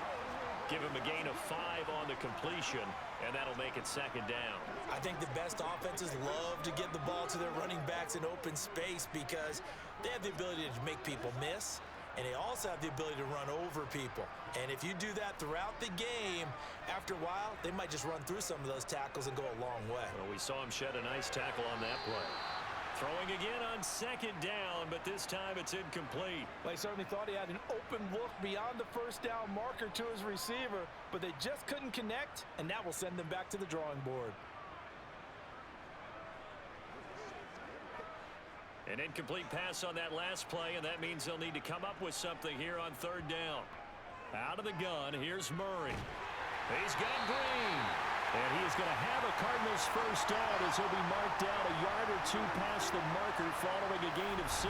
Give him a gain of 5 on the completion, and that'll make it second down. I think the best offenses love to get the ball to their running backs in open space because they have the ability to make people miss, and they also have the ability to run over people. And if you do that throughout the game, after a while, they might just run through some of those tackles and go a long way. Well, we saw him shed a nice tackle on that play. Throwing again on second down, but this time it's incomplete. Well, he certainly thought he had an open look beyond the first down marker to his receiver, but they just couldn't connect, and that will send them back to the drawing board. An incomplete pass on that last play, and that means they'll need to come up with something here on 3rd down. Out of the gun, here's Murray. He's got Green. And he is going to have a Cardinals first down as he'll be marked down a yard or 2 past the marker following a gain of 6.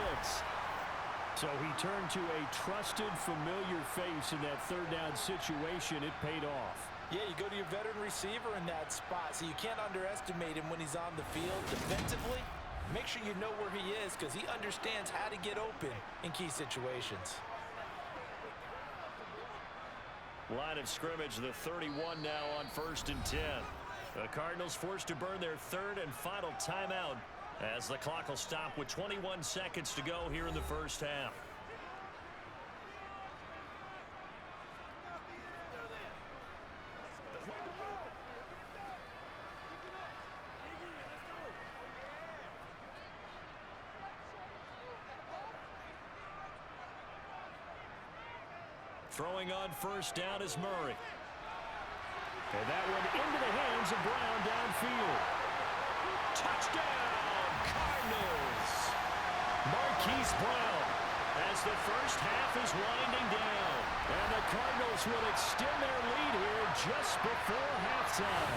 So he turned to a trusted, familiar face in that 3rd down situation. It paid off. Yeah, you go to your veteran receiver in that spot, so you can't underestimate him when he's on the field defensively. Make sure you know where he is because he understands how to get open in key situations. Line of scrimmage, the 31 now on 1st and 10. The Cardinals forced to burn their 3rd and final timeout as the clock will stop with 21 seconds to go here in the first half. Throwing on first down is Murray. And that one into the hands of Brown downfield. Touchdown, Cardinals! Marquise Brown as the first half is winding down. And the Cardinals will extend their lead here just before halftime.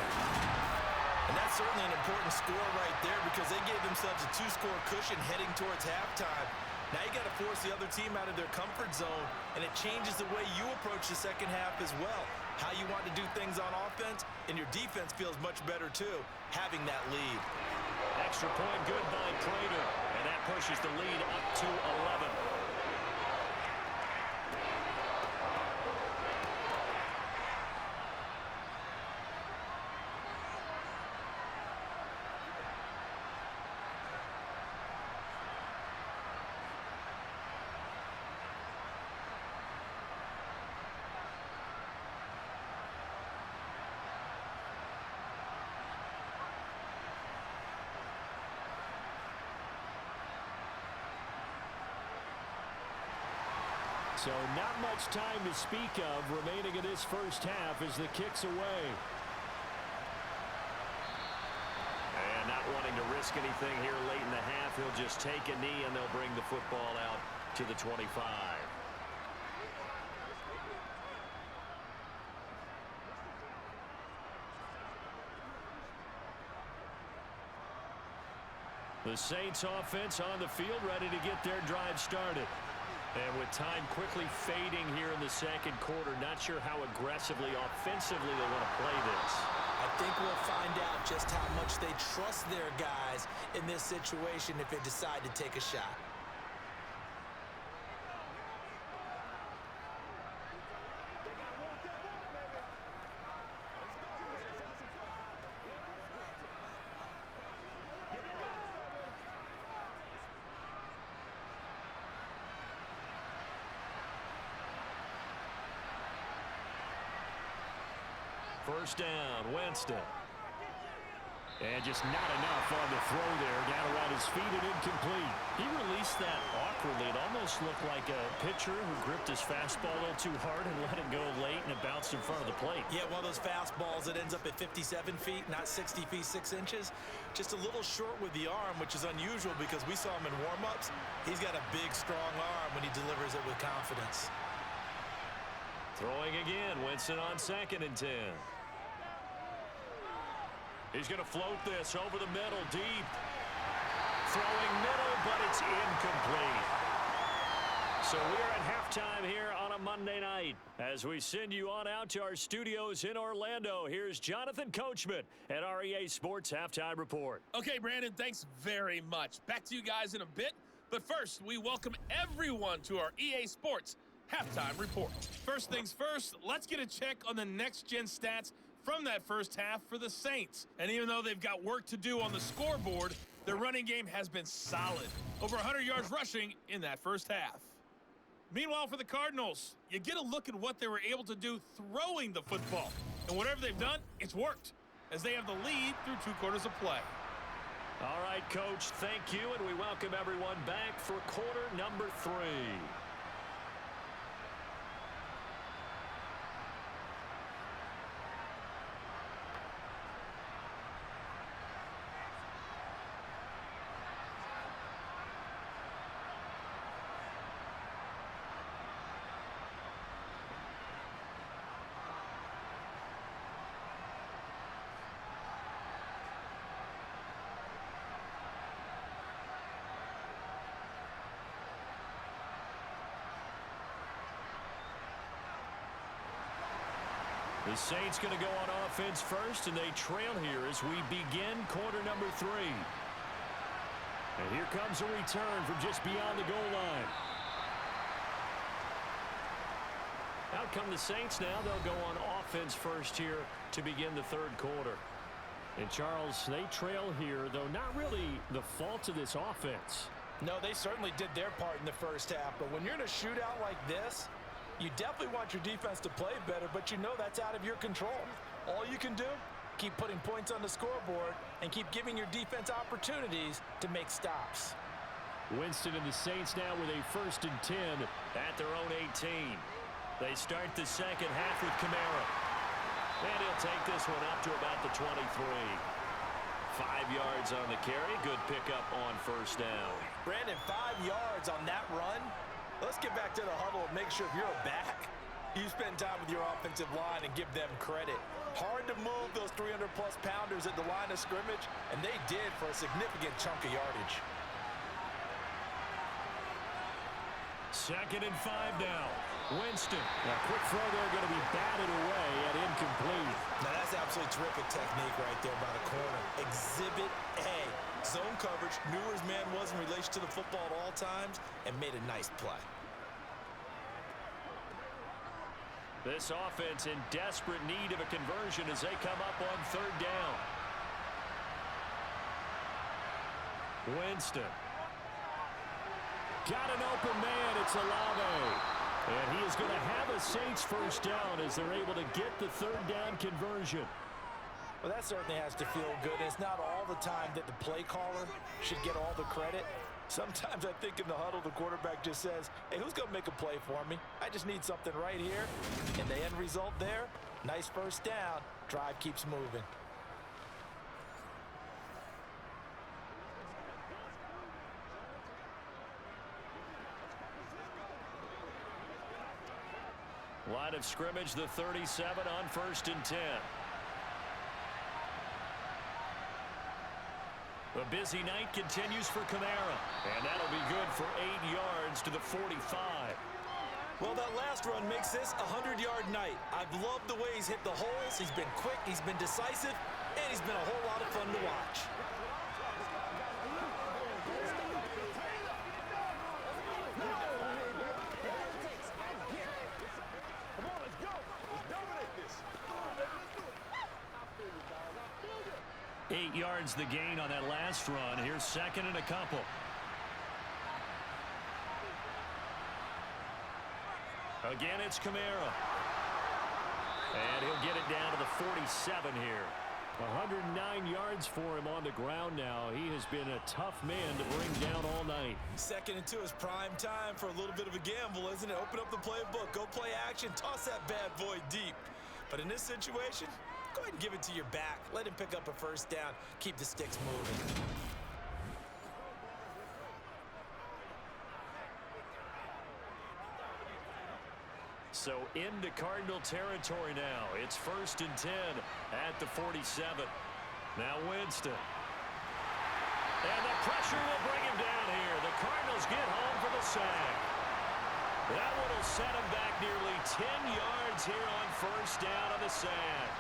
And that's certainly an important score right there because they gave themselves a 2-score cushion heading towards halftime. Now you got to force the other team out of their comfort zone, and it changes the way you approach the second half as well. How you want to do things on offense, and your defense feels much better too, having that lead. Extra point good by Prater, and that pushes the lead up to 11. So not much time to speak of remaining in this first half as the kick's away. And not wanting to risk anything here late in the half, he'll just take a knee and they'll bring the football out to the 25. The Saints offense on the field ready to get their drive started. And with time quickly fading here in the second quarter, not sure how aggressively, offensively they want to play this. I think we'll find out just how much they trust their guys in this situation if they decide to take a shot. First down, Winston. And just not enough on the throw there. Down around his feet and incomplete. He released that awkwardly. It almost looked like a pitcher who gripped his fastball a little too hard and let it go late, and it bounced in front of the plate. Yeah, one of those fastballs that ends up at 57 feet, not 60 feet, 6 inches. Just a little short with the arm, which is unusual because we saw him in warm-ups. He's got a big, strong arm when he delivers it with confidence. Throwing again, Winston on 2nd and 10. He's going to float this over the middle, deep. Throwing middle, but it's incomplete. So we're at halftime here on a Monday night. As we send you on out to our studios in Orlando, here's Jonathan Coachman at our EA Sports Halftime Report. Okay, Brandon, thanks very much. Back to you guys in a bit. But first, we welcome everyone to our EA Sports Halftime Report. First things first, let's get a check on the next-gen stats from that first half for the Saints. And even though they've got work to do on the scoreboard, their running game has been solid. Over 100 yards rushing in that first half. Meanwhile, for the Cardinals, you get a look at what they were able to do throwing the football. And whatever they've done, it's worked, as they have the lead through 2 quarters of play. All right, Coach, thank you, and we welcome everyone back for quarter number 3. The Saints going to go on offense first, and they trail here as we begin quarter number 3. And here comes a return from just beyond the goal line. Out come the Saints now. They'll go on offense first here to begin the third quarter. And Charles, they trail here, though not really the fault of this offense. No, they certainly did their part in the first half. But when you're in a shootout like this, you definitely want your defense to play better, but you know that's out of your control. All you can do, keep putting points on the scoreboard and keep giving your defense opportunities to make stops. Winston and the Saints now with a 1st and 10 at their own 18. They start the second half with Kamara. And he'll take this one up to about the 23. 5 yards on the carry. Good pickup on first down. Brandon, 5 yards on that run. Let's get back to the huddle and make sure if you're a back, You spend time with your offensive line and give them credit. Hard to move those 300-plus pounders at the line of scrimmage, and they did for a significant chunk of yardage. 2nd and 5 now. Winston. A quick throw there, going to be batted away and incomplete. Now that's absolutely terrific technique right there by the corner. Exhibit A. Zone coverage, knew where his man was in relation to the football at all times, and made a nice play. This offense in desperate need of a conversion as they come up on 3rd down. Winston. Got an open man. It's Olave. And he is going to have a Saints first down as they're able to get the 3rd down conversion. Well, that certainly has to feel good. It's not all the time that the play caller should get all the credit. Sometimes I think in the huddle, the quarterback just says, hey, who's going to make a play for me? I just need something right here. And the end result there, nice first down. Drive keeps moving. Line of scrimmage, the 37 on 1st and 10. The busy night continues for Kamara, and that'll be good for 8 yards to the 45. Well, that last run makes this a 100-yard night. I've loved the way he's hit the holes. He's been quick, he's been decisive, and he's been a whole lot of fun to watch. Eight yards the gain on that last run. Here's 2nd and a couple. Again, it's Kamara. And he'll get it down to the 47 here. 109 yards for him on the ground now. He has been a tough man to bring down all night. 2nd and 2 is prime time for a little bit of a gamble, isn't it? Open up the playbook, go play action, toss that bad boy deep. But in this situation, go ahead and give it to your back. Let him pick up a first down. Keep the sticks moving. So into Cardinal territory now. It's 1st and 10 at the 47. Now Winston. And the pressure will bring him down here. The Cardinals get home for the sack. That one will set him back nearly 10 yards here on 1st down on the sack.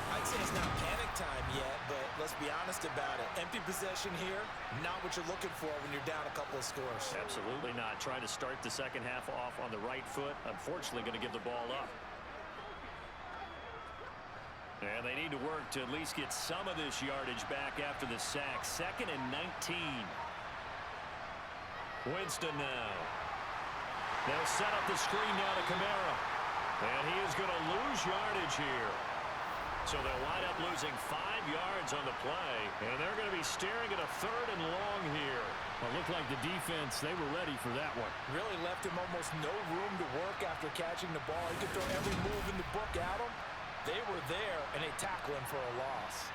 I'd say it's not panic time yet, but let's be honest about it. Empty possession here, not what you're looking for when you're down a couple of scores. Absolutely not. Trying to start the second half off on the right foot. Unfortunately, going to give the ball up. And they need to work to at least get some of this yardage back after the sack. 2nd and 19. Winston now. They'll set up the screen now to Kamara. And he is going to lose yardage here. So they'll wind up losing 5 yards on the play. And they're going to be staring at a 3rd and long here. Well, it looked like the defense, they were ready for that one. Really left him almost no room to work after catching the ball. He could throw every move in the book at him. They were there, and they tackle him for a loss.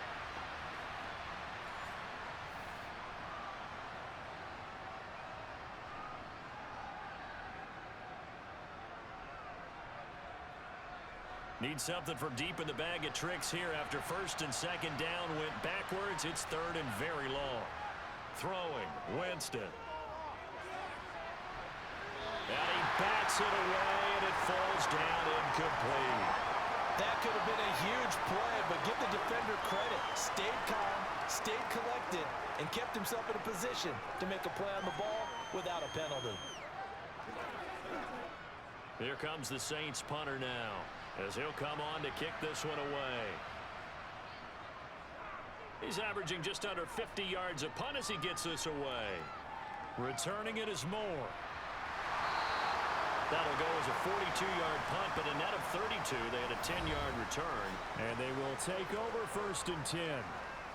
Need something from deep in the bag of tricks here after 1st and 2nd down went backwards. It's 3rd and very long. Throwing, Winston. And he bats it away, and it falls down incomplete. That could have been a huge play, but give the defender credit. Stayed calm, stayed collected, and kept himself in a position to make a play on the ball without a penalty. Here comes the Saints punter now, as he'll come on to kick this one away. He's averaging just under 50 yards a punt as he gets this away. Returning it is Moore. That'll go as a 42-yard punt, but a net of 32. They had a 10-yard return. And they will take over 1st and 10.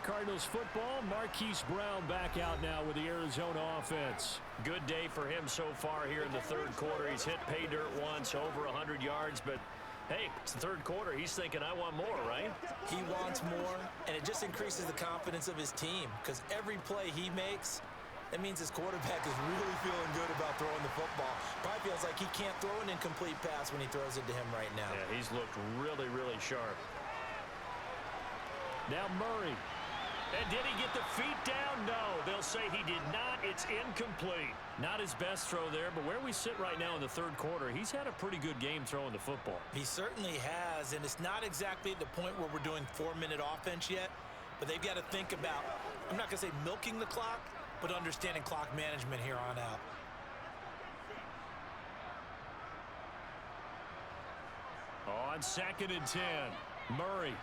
Cardinals football, Marquise Brown back out now with the Arizona offense. Good day for him so far here in the 3rd quarter. He's hit pay dirt once, over 100 yards, but hey, it's the 3rd quarter. He's thinking, I want more, right? He wants more, and it just increases the confidence of his team because every play he makes, That means his quarterback is really feeling good about throwing the football. Probably feels like he can't throw an incomplete pass when he throws it to him right now. Yeah, he's looked really, really sharp. Now Murray. And did he get the feet down? No, they'll say he did not. It's incomplete. Not his best throw there, but where we sit right now in the third quarter, he's had a pretty good game throwing the football. He certainly has, and it's not exactly at the point where we're doing 4-minute offense yet, but they've got to think about, I'm not going to say milking the clock, but understanding clock management here on out. On 2nd and 10, Murray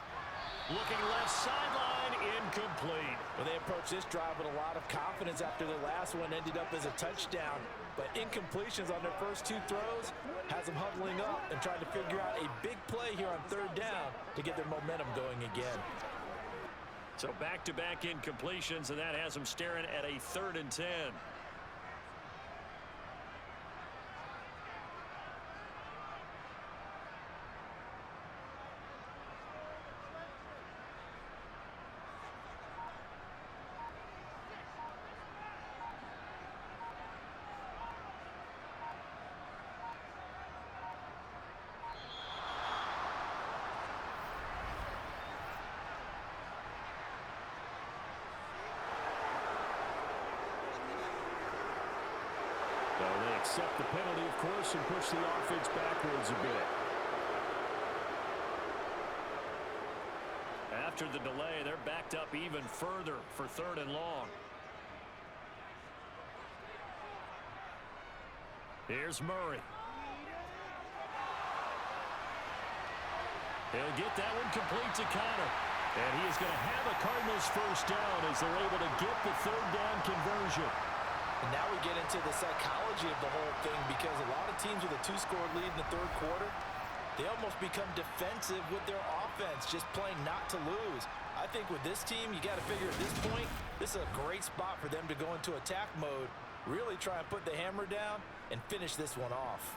looking left sideline, incomplete. Well, they approached this drive with a lot of confidence after the last one ended up as a touchdown. But incompletions on their first 2 throws has them huddling up and trying to figure out a big play here on 3rd down to get their momentum going again. So back-to-back incompletions, and that has them staring at a 3rd and 10. They accept the penalty, of course, and push the offense backwards a bit. After the delay, they're backed up even further for 3rd and long. Here's Murray. He'll get that one complete to Connor. And he is going to have a Cardinals first down as they're able to get the 3rd down conversion. And now we get into the psychology of the whole thing, because a lot of teams with a 2-score lead in the 3rd quarter, they almost become defensive with their offense, just playing not to lose. I think with this team, you got to figure at this point, this is a great spot for them to go into attack mode, really try and put the hammer down and finish this one off.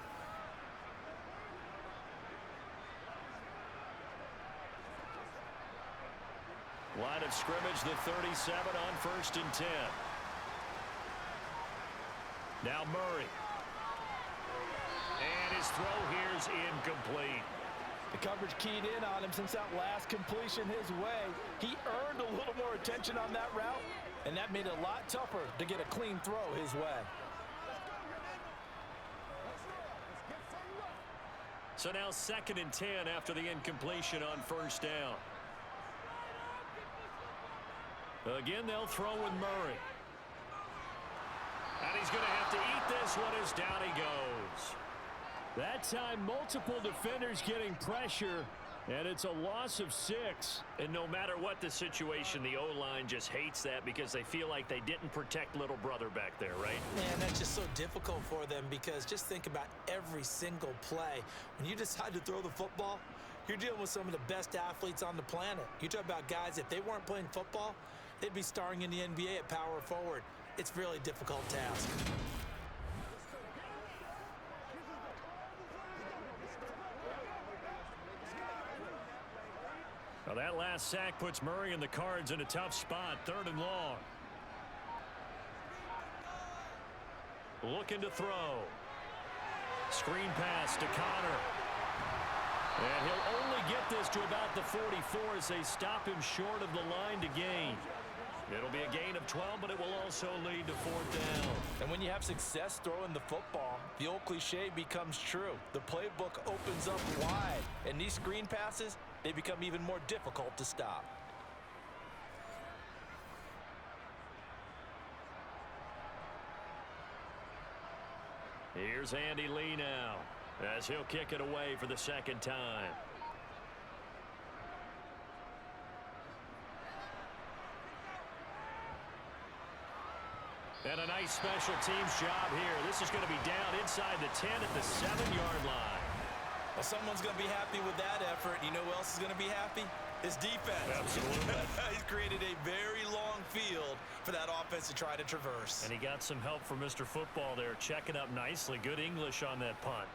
Line of scrimmage, the 37 on 1st and 10. Now Murray. And his throw here is incomplete. The coverage keyed in on him since that last completion his way. He earned a little more attention on that route, and that made it a lot tougher to get a clean throw his way. So now 2nd and 10 after the incompletion on 1st down. Again, they'll throw with Murray. And he's going to have to eat this one as down he goes. That time, multiple defenders getting pressure, and it's a loss of 6. And no matter what the situation, the O-line just hates that because they feel like they didn't protect little brother back there, right? Man, that's just so difficult for them, because just think about every single play. When you decide to throw the football, you're dealing with some of the best athletes on the planet. You talk about guys, if they weren't playing football, they'd be starring in the NBA at power forward. It's a really difficult task. Well, that last sack puts Murray and the Cards in a tough spot, 3rd and long. Looking to throw. Screen pass to Connor. And he'll only get this to about the 44 as they stop him short of the line to gain. It'll be a gain of 12, but it will also lead to 4th down. And when you have success throwing the football, the old cliche becomes true. The playbook opens up wide, and these screen passes, they become even more difficult to stop. Here's Andy Lee now, as he'll kick it away for the 2nd time. And a nice special teams job here. This is going to be down inside the 10 at the 7-yard line. Well, someone's going to be happy with that effort. You know who else is going to be happy? His defense. Absolutely. He's created a very long field for that offense to try to traverse. And he got some help from Mr. Football there, checking up nicely. Good English on that punt.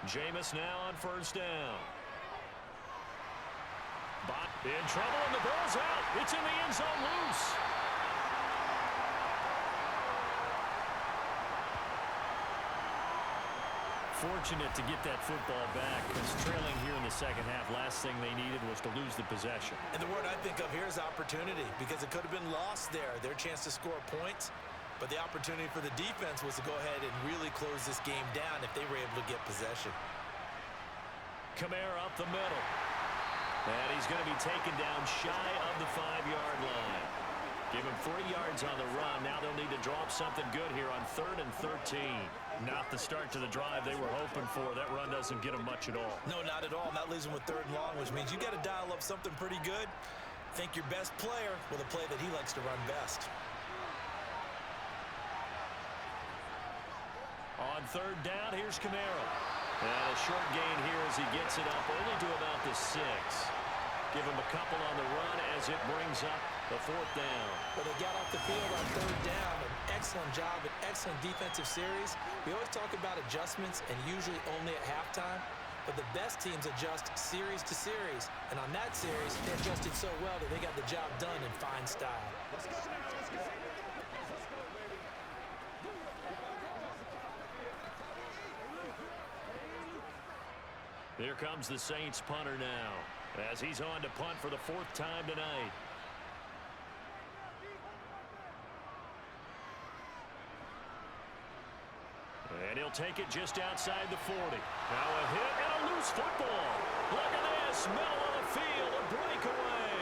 Jameis now on first down. Bot in trouble, and the ball's out. It's in the end zone loose. Fortunate to get that football back, because trailing here in the second half, last thing they needed was to lose the possession. And the word I think of here is opportunity, because it could have been lost there, their chance to score points. But the opportunity for the defense was to go ahead and really close this game down if they were able to get possession. Kamara up the middle. And he's going to be taken down shy of the 5-yard line. Give him 3 yards on the run. Now they'll need to draw up something good here on 3rd and 13. Not the start to the drive they were hoping for. That run doesn't get them much at all. No, not at all. And that leaves them with 3rd and long, which means you got to dial up something pretty good. Think your best player with a play that he likes to run best. On 3rd down, here's Kamara. And a short gain here as he gets it up only to about the 6. Give him a couple on the run as it brings up the 4th down. But they got off the field on 3rd down. An excellent job, an excellent defensive series. We always talk about adjustments, and usually only at halftime. But the best teams adjust series to series. And on that series, they adjusted so well that they got the job done in fine style. Let's go, let's go. Here comes the Saints punter now, as he's on to punt for the 4th time tonight. And he'll take it just outside the 40. Now a hit and a loose football. Look at this, middle of the field, a breakaway.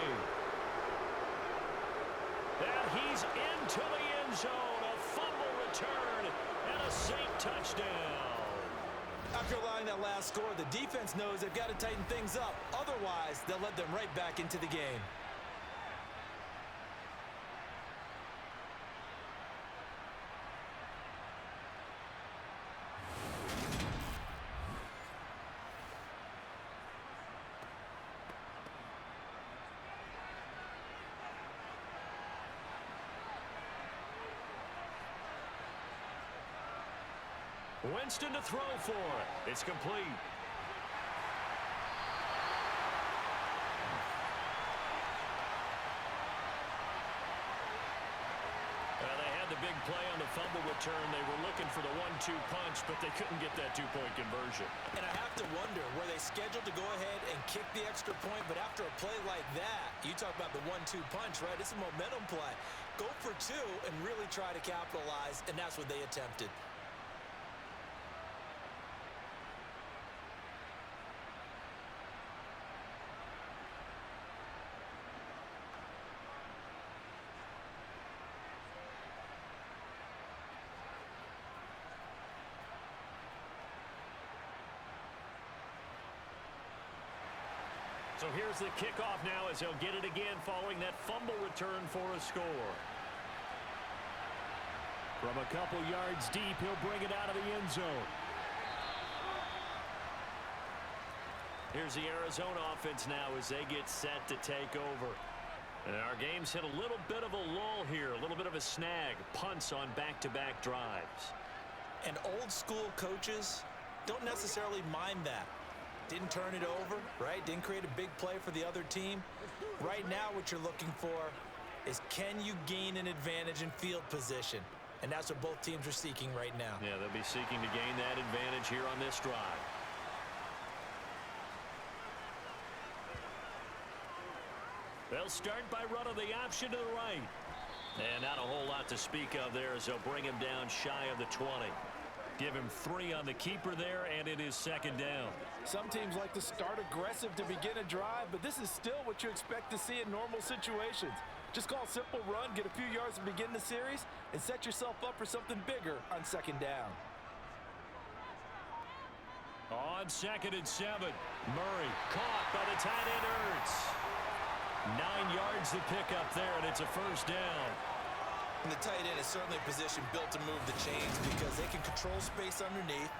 And he's into the end zone, a fumble return, and a Saint touchdown. After allowing that last score, the defense knows they've got to tighten things up. Otherwise, they'll let them right back into the game. Winston to throw for it. It's complete. They had the big play on the fumble return. They were looking for the 1-2 punch, but they couldn't get that 2-point conversion. And I have to wonder, were they scheduled to go ahead and kick the extra point? But after a play like that, you talk about the 1-2 punch, right? It's a momentum play. Go for 2 and really try to capitalize, and that's what they attempted. So here's the kickoff now as he'll get it again following that fumble return for a score. From a couple yards deep, he'll bring it out of the end zone. Here's the Arizona offense now as they get set to take over. And our game's hit a little bit of a lull here, a little bit of a snag. Punts on back-to-back drives. And old school coaches don't necessarily mind that. Didn't turn it over, right? Didn't create a big play for the other team. Right now what you're looking for is, can you gain an advantage in field position? And that's what both teams are seeking right now. Yeah, they'll be seeking to gain that advantage here on this drive. They'll start by running the option to the right. And not a whole lot to speak of there as they'll bring him down shy of the 20. Give him 3 on the keeper there, and it is 2nd down. Some teams like to start aggressive to begin a drive, but this is still what you expect to see in normal situations. Just call a simple run, get a few yards to begin the series, and set yourself up for something bigger on 2nd down. On 2nd and 7, Murray caught by the tight end Ertz. 9 yards to pick up there, and it's a 1st down. And the tight end is certainly a position built to move the chains because they can control space underneath.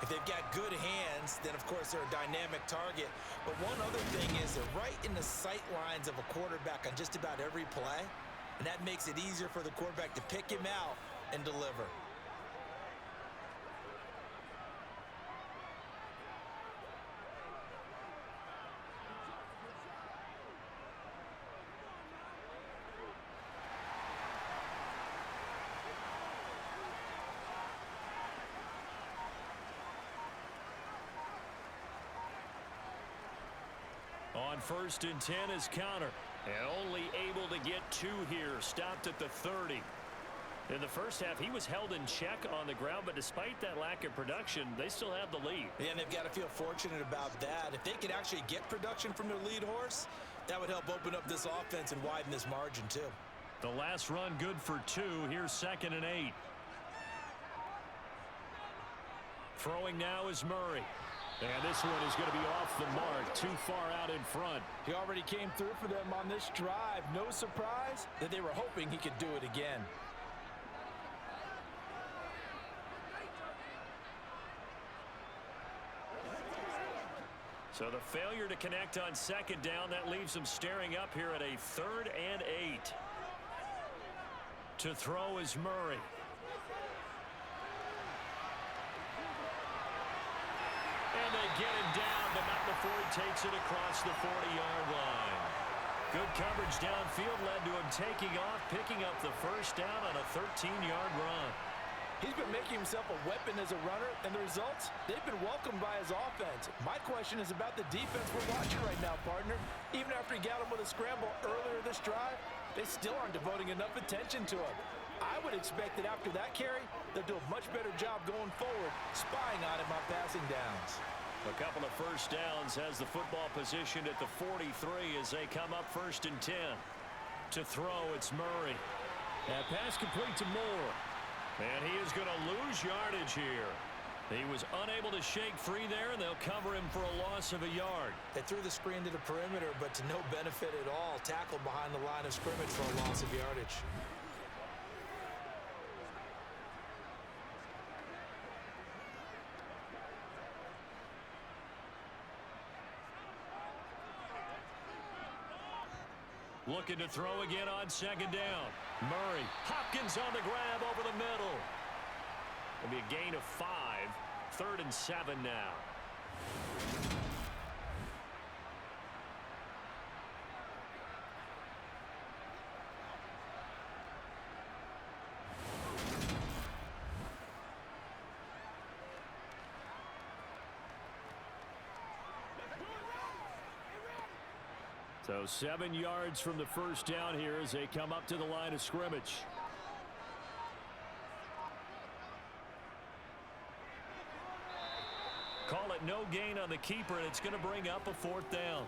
If they've got good hands, then of course they're a dynamic target. But one other thing is they're right in the sight lines of a quarterback on just about every play. And that makes it easier for the quarterback to pick him out and deliver. first and 10 is counter. And only able to get 2 here. Stopped at the 30. In the first half, he was held in check on the ground, but despite that lack of production, they still have the lead. And they've got to feel fortunate about that. If they could actually get production from their lead horse, that would help open up this offense and widen this margin too. The last run good for 2. Here's 2nd and 8. Throwing now is Murray. And this one is going to be off the mark, too far out in front. He already came through for them on this drive. No surprise that they were hoping he could do it again. So the failure to connect on 2nd down, that leaves them staring up here at a 3rd and 8. To throw is Murray. And they get him down, but not before he takes it across the 40-yard line. Good coverage downfield led to him taking off, picking up the first down on a 13-yard run. He's been making himself a weapon as a runner, and the results, they've been welcomed by his offense. My question is about the defense we're watching right now, partner. Even after he got him with a scramble earlier this drive, they still aren't devoting enough attention to him. I would expect that after that carry, they'll do a much better job going forward, spying on him on passing downs. A couple of first downs has the football positioned at the 43 as they come up 1st and 10. To throw, it's Murray. That pass complete to Moore. And he is going to lose yardage here. He was unable to shake free there, and they'll cover him for a loss of a yard. They threw the screen to the perimeter, but to no benefit at all. Tackled behind the line of scrimmage for a loss of yardage. Looking to throw again on 2nd down. Murray. Hopkins on the grab over the middle. It'll be a gain of 5. 3rd and 7 now. So 7 yards from the first down here as they come up to the line of scrimmage. Call it no gain on the keeper, and it's going to bring up a 4th down.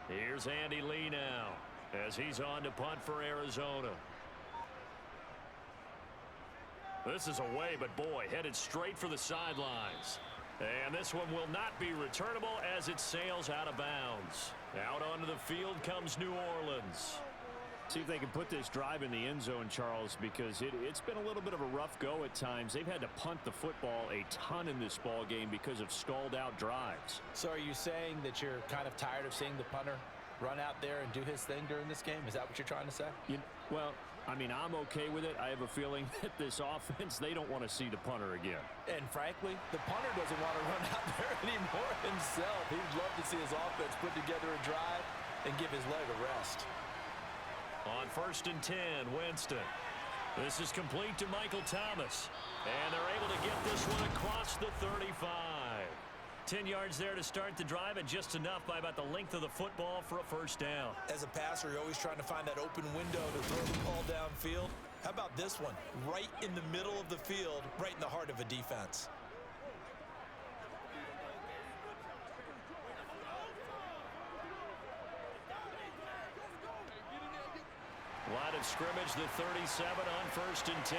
Here's Andy Lee now as he's on to punt for Arizona. This is away, but boy, headed straight for the sidelines. And this one will not be returnable as it sails out of bounds. Out onto the field comes New Orleans. See if they can put this drive in the end zone, Charles, because it's been a little bit of a rough go at times. They've had to punt the football a ton in this ball game because of stalled out drives. So are you saying that you're kind of tired of seeing the punter run out there and do his thing during this game? Is that what you're trying to say? Well, I mean, I'm okay with it. I have a feeling that this offense, they don't want to see the punter again. And frankly, the punter doesn't want to run out there anymore himself. He'd love to see his offense put together a drive and give his leg a rest. On 1st and 10, Winston. This is complete to Michael Thomas. And they're able to get this one across the 35. 10 yards there to start the drive, and just enough by about the length of the football for a first down. As a passer, you're always trying to find that open window to throw the ball downfield. How about this one? Right in the middle of the field, right in the heart of a defense. Line of scrimmage, the 37 on 1st and 10.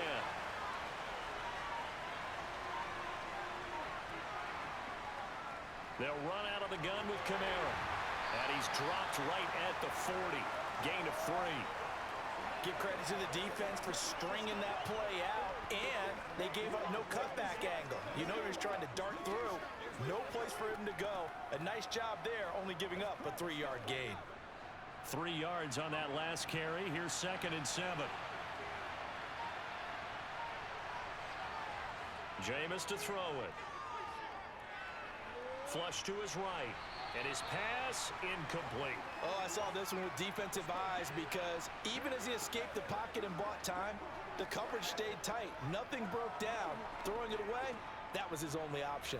They'll run out of the gun with Kamara. And he's dropped right at the 40. Gain of 3. Give credit to the defense for stringing that play out, and they gave up no cutback angle. You know he was trying to dart through. No place for him to go. A nice job there, only giving up a 3-yard gain. 3 yards on that last carry. Here's 2nd and 7. Jameis to throw it. Flush to his right. And his pass incomplete. Oh, I saw this one with defensive eyes because even as he escaped the pocket and bought time, the coverage stayed tight. Nothing broke down. Throwing it away, that was his only option.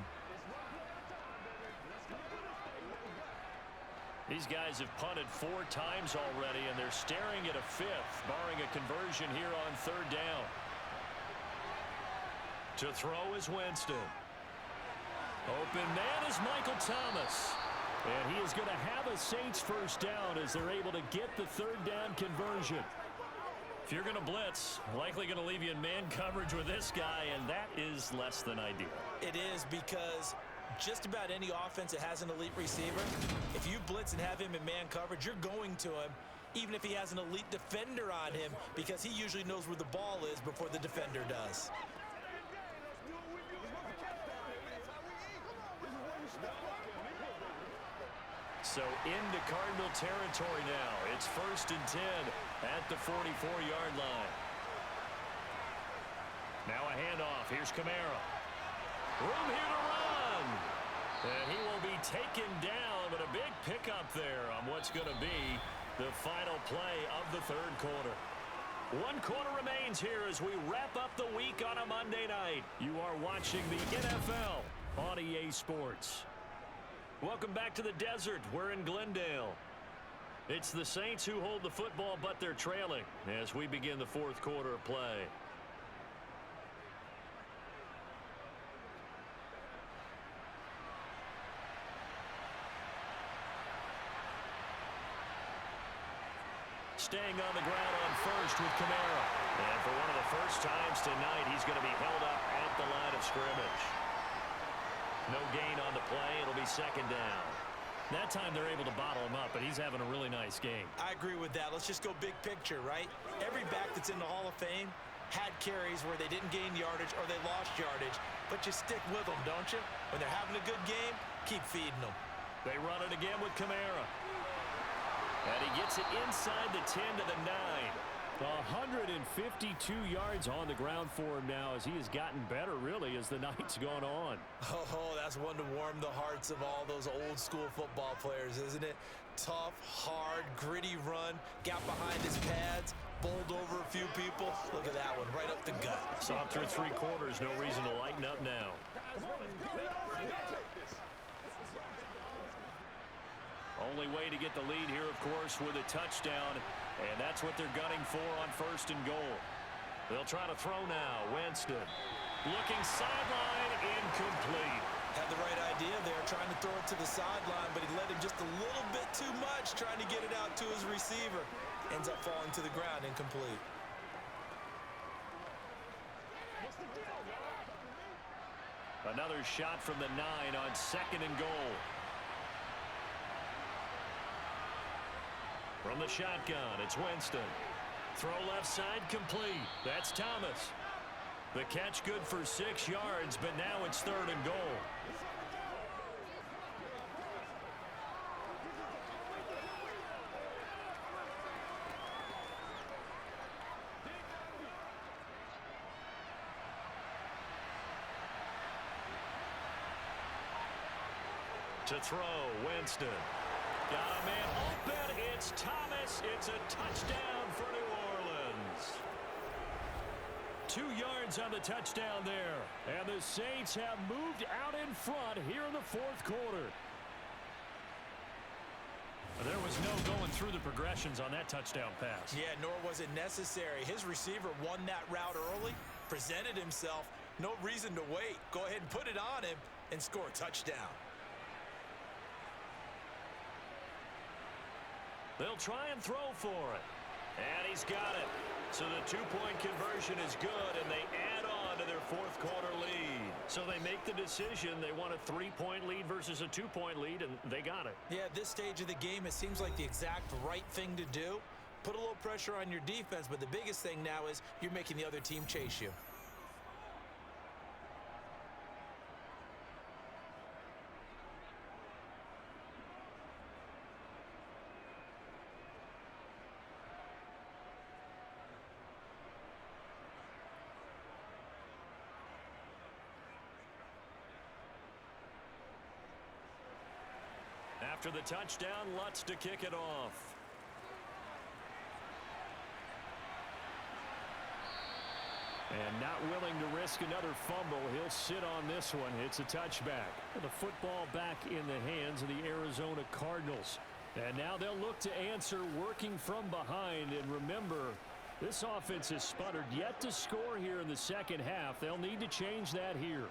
These guys have punted 4 times already, and they're staring at a 5th, barring a conversion here on 3rd down. To throw is Winston. Open man is Michael Thomas. And he is going to have a Saints first down as they're able to get the 3rd down conversion. If you're going to blitz, likely going to leave you in man coverage with this guy, and that is less than ideal. It is because just about any offense that has an elite receiver, if you blitz and have him in man coverage, you're going to him, even if he has an elite defender on him, because he usually knows where the ball is before the defender does. So into Cardinal territory now. It's 1st and 10 at the 44-yard line. Now a handoff. Here's Kamara. Room here to run. And he will be taken down, but a big pickup there on what's going to be the final play of the 3rd quarter. 1 quarter remains here as we wrap up the week on a Monday night. You are watching the NFL on EA Sports. Welcome back to the desert. We're in Glendale. It's the Saints who hold the football, but they're trailing as we begin the 4th quarter of play. Staying on the ground on first with Kamara. And for one of the first times tonight, he's going to be held up at the line of scrimmage. No gain on the play. It'll be 2nd down. That time they're able to bottle him up, but he's having a really nice game. I agree with that. Let's just go big picture, right? Every back that's in the Hall of Fame had carries where they didn't gain yardage or they lost yardage, but you stick with them, don't you? When they're having a good game, keep feeding them. They run it again with Kamara. And he gets it inside the 10 to the 9. 152 yards on the ground for him now as he has gotten better, really, as the night's gone on. Oh, that's one to warm the hearts of all those old-school football players, isn't it? Tough, hard, gritty run, got behind his pads, bowled over a few people. Look at that one, right up the gut. Saw through 3 quarters, no reason to lighten up now. Only way to get the lead here, of course, with a touchdown, and that's what they're gunning for on 1st and goal. They'll try to throw now. Winston looking sideline, incomplete. Had the right idea there, trying to throw it to the sideline, but he led him just a little bit too much, trying to get it out to his receiver. Ends up falling to the ground, incomplete. Another shot from the 9 on 2nd and goal. From the shotgun, it's Winston. Throw left side, complete. That's Thomas. The catch good for 6 yards, but now it's 3rd and goal. To throw, Winston. Got a man open. It's Thomas. It's a touchdown for New Orleans. 2 yards on the touchdown there. And the Saints have moved out in front here in the 4th quarter. There was no going through the progressions on that touchdown pass. Yeah, nor was it necessary. His receiver won that route early, presented himself. No reason to wait. Go ahead and put it on him and score a touchdown. They'll try and throw for it. And he's got it. So the 2-point conversion is good, and they add on to their 4th quarter lead. So they make the decision. They want a 3-point lead versus a 2-point lead, and they got it. Yeah, at this stage of the game, it seems like the exact right thing to do. Put a little pressure on your defense, but the biggest thing now is you're making the other team chase you. After the touchdown, Lutz to kick it off. And not willing to risk another fumble, he'll sit on this one. It's a touchback. The football back in the hands of the Arizona Cardinals. And now they'll look to answer working from behind. And remember, this offense has sputtered yet to score here in the second half. They'll need to change that here.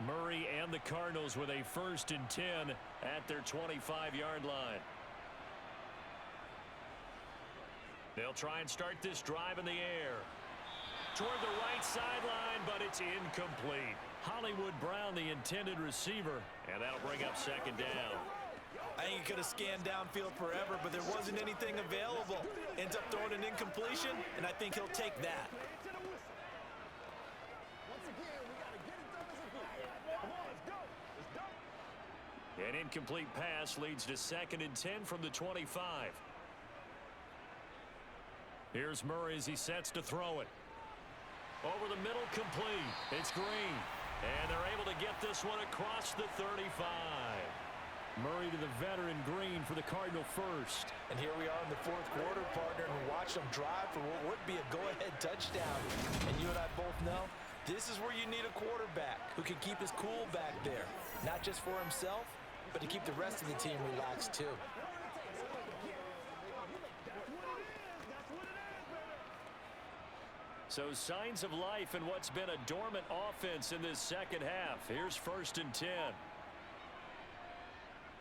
Murray and the Cardinals with a 1st and 10 at their 25-yard line. They'll try and start this drive in the air. Toward the right sideline, but it's incomplete. Hollywood Brown, the intended receiver, and that'll bring up 2nd down. I think he could have scanned downfield forever, but there wasn't anything available. Ends up throwing an incompletion, and I think he'll take that. An incomplete pass leads to 2nd and 10 from the 25. Here's Murray as he sets to throw it. Over the middle, complete. It's Green. And they're able to get this one across the 35. Murray to the veteran Green for the Cardinal first. And here we are in the 4th quarter, partner, and watch them drive for what would be a go-ahead touchdown. And you and I both know this is where you need a quarterback who can keep his cool back there. Not just for himself, but to keep the rest of the team relaxed too. So signs of life in what's been a dormant offense in this second half. Here's 1st and 10.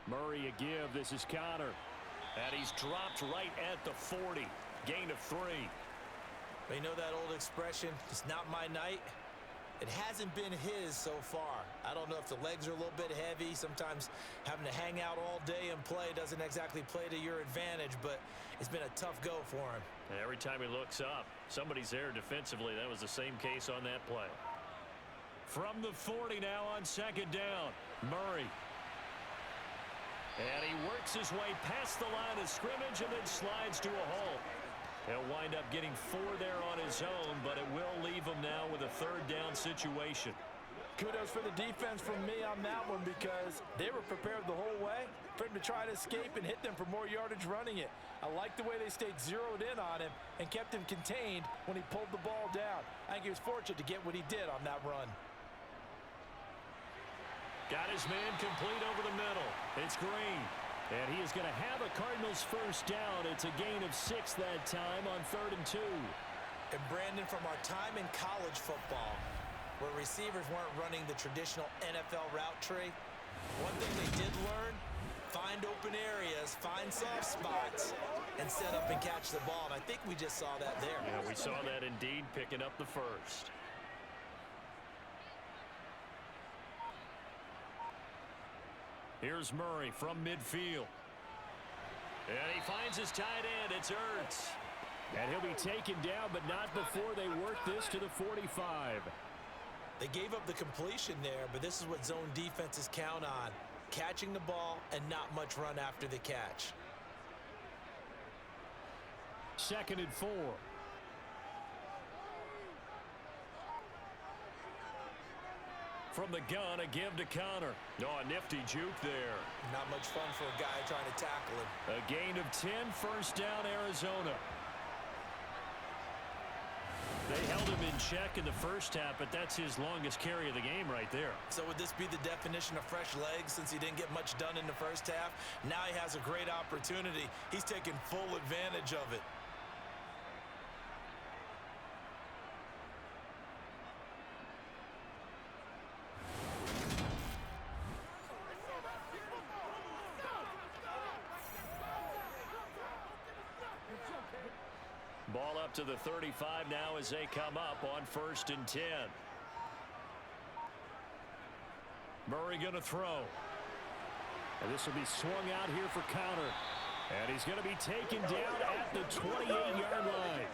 Murray a give. This is Connor. And he's dropped right at the 40. Gain of 3. But you know that old expression, it's not my night? It hasn't been his so far. I don't know if the legs are a little bit heavy. Sometimes having to hang out all day and play doesn't exactly play to your advantage, but it's been a tough go for him. And every time he looks up, somebody's there defensively. That was the same case on that play. From the 40 now on 2nd down, Murray. And he works his way past the line of scrimmage and then slides to a halt. He'll wind up getting 4 there on his own, but it will leave him now with a 3rd down situation. Kudos for the defense from me on that one because they were prepared the whole way for him to try to escape and hit them for more yardage running it. I like the way they stayed zeroed in on him and kept him contained when he pulled the ball down. I think he was fortunate to get what he did on that run. Got his man complete over the middle. It's Green. And he is going to have a Cardinals 1st down. It's a gain of 6 that time on 3rd and 2. And Brandon, from our time in college football, where receivers weren't running the traditional NFL route tree, one thing they did learn, find open areas, find soft spots, and set up and catch the ball. And I think we just saw that there. Yeah, we saw that indeed, picking up the 1st. Here's Murray from midfield. And he finds his tight end. It's Ertz. And he'll be taken down, but not before they work this to the 45. They gave up the completion there, but this is what zone defenses count on. Catching the ball and not much run after the catch. 2nd and 4. From the gun, a give to Connor. Oh, a nifty juke there. Not much fun for a guy trying to tackle him. A gain of 10, 1st down, Arizona. They held him in check in the first half, but that's his longest carry of the game right there. So would this be the definition of fresh legs since he didn't get much done in the first half? Now he has a great opportunity. He's taking full advantage of it. Ball up to the 35 now as they come up on 1st and 10. Murray going to throw. And this will be swung out here for Connor. And he's going to be taken down at the 28-yard line.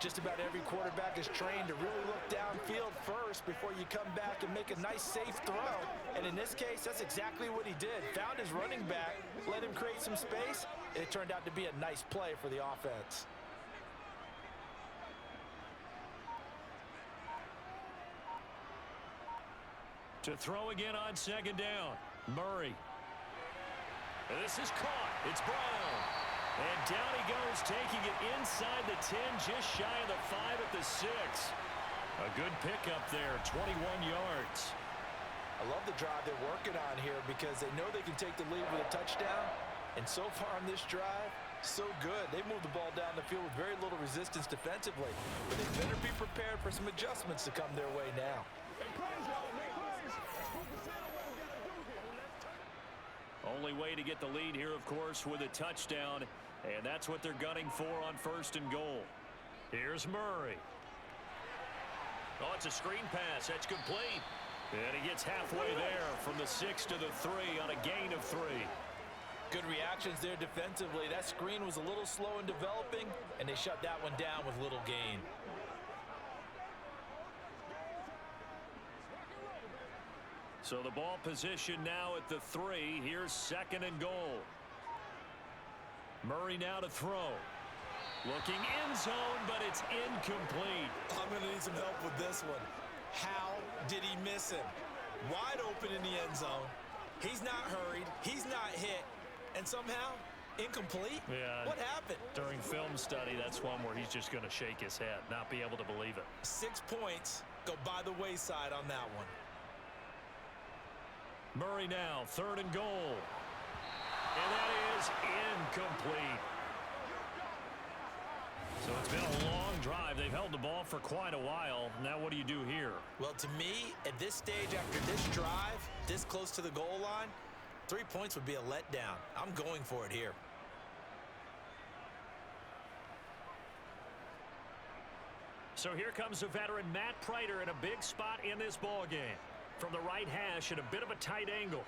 Just about every quarterback is trained to really look downfield first before you come back and make a nice, safe throw. And in this case, that's exactly what he did. Found his running back, let him create some space, and it turned out to be a nice play for the offense. To throw again on second down, Murray. This is caught. It's Brown. And down he goes, taking it inside the 10, just shy of the 5 at the 6. A good pickup there, 21 yards. I love the drive they're working on here because they know they can take the lead with a touchdown. And so far on this drive, so good. They moved the ball down the field with very little resistance defensively. But they better be prepared for some adjustments to come their way now. Only way to get the lead here, of course, with a touchdown. And that's what they're gunning for on 1st and goal. Here's Murray. Oh, it's a screen pass. That's complete. And he gets halfway there from the 6 to the 3 on a gain of 3. Good reactions there defensively. That screen was a little slow in developing, and they shut that one down with little gain. So the ball position now at the 3. Here's 2nd and goal. Murray now to throw. Looking end zone, but it's incomplete. I'm going to need some help with this one. How did he miss him? Wide open in the end zone. He's not hurried. He's not hit. And somehow, incomplete? Yeah. What happened? During film study, that's one where he's just going to shake his head, not be able to believe it. 6 points go by the wayside on that one. Murray now, 3rd and goal. And that is incomplete. So it's been a long drive. They've held the ball for quite a while. Now what do you do here? Well, to me, at this stage after this drive, this close to the goal line, 3 points would be a letdown. I'm going for it here. So here comes the veteran Matt Prater in a big spot in this ball game. From the right hash at a bit of a tight angle.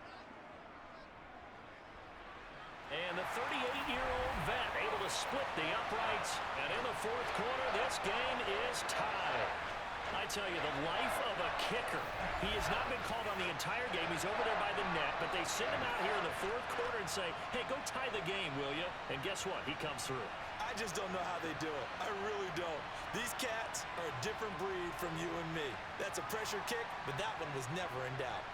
And the 38-year-old vet able to split the uprights. And in the 4th quarter, this game is tied. I tell you, the life of a kicker. He has not been called on the entire game. He's over there by the net. But they send him out here in the 4th quarter and say, hey, go tie the game, will you? And guess what? He comes through. I just don't know how they do it. I really don't. These cats are a different breed from you and me. That's a pressure kick, but that one was never in doubt.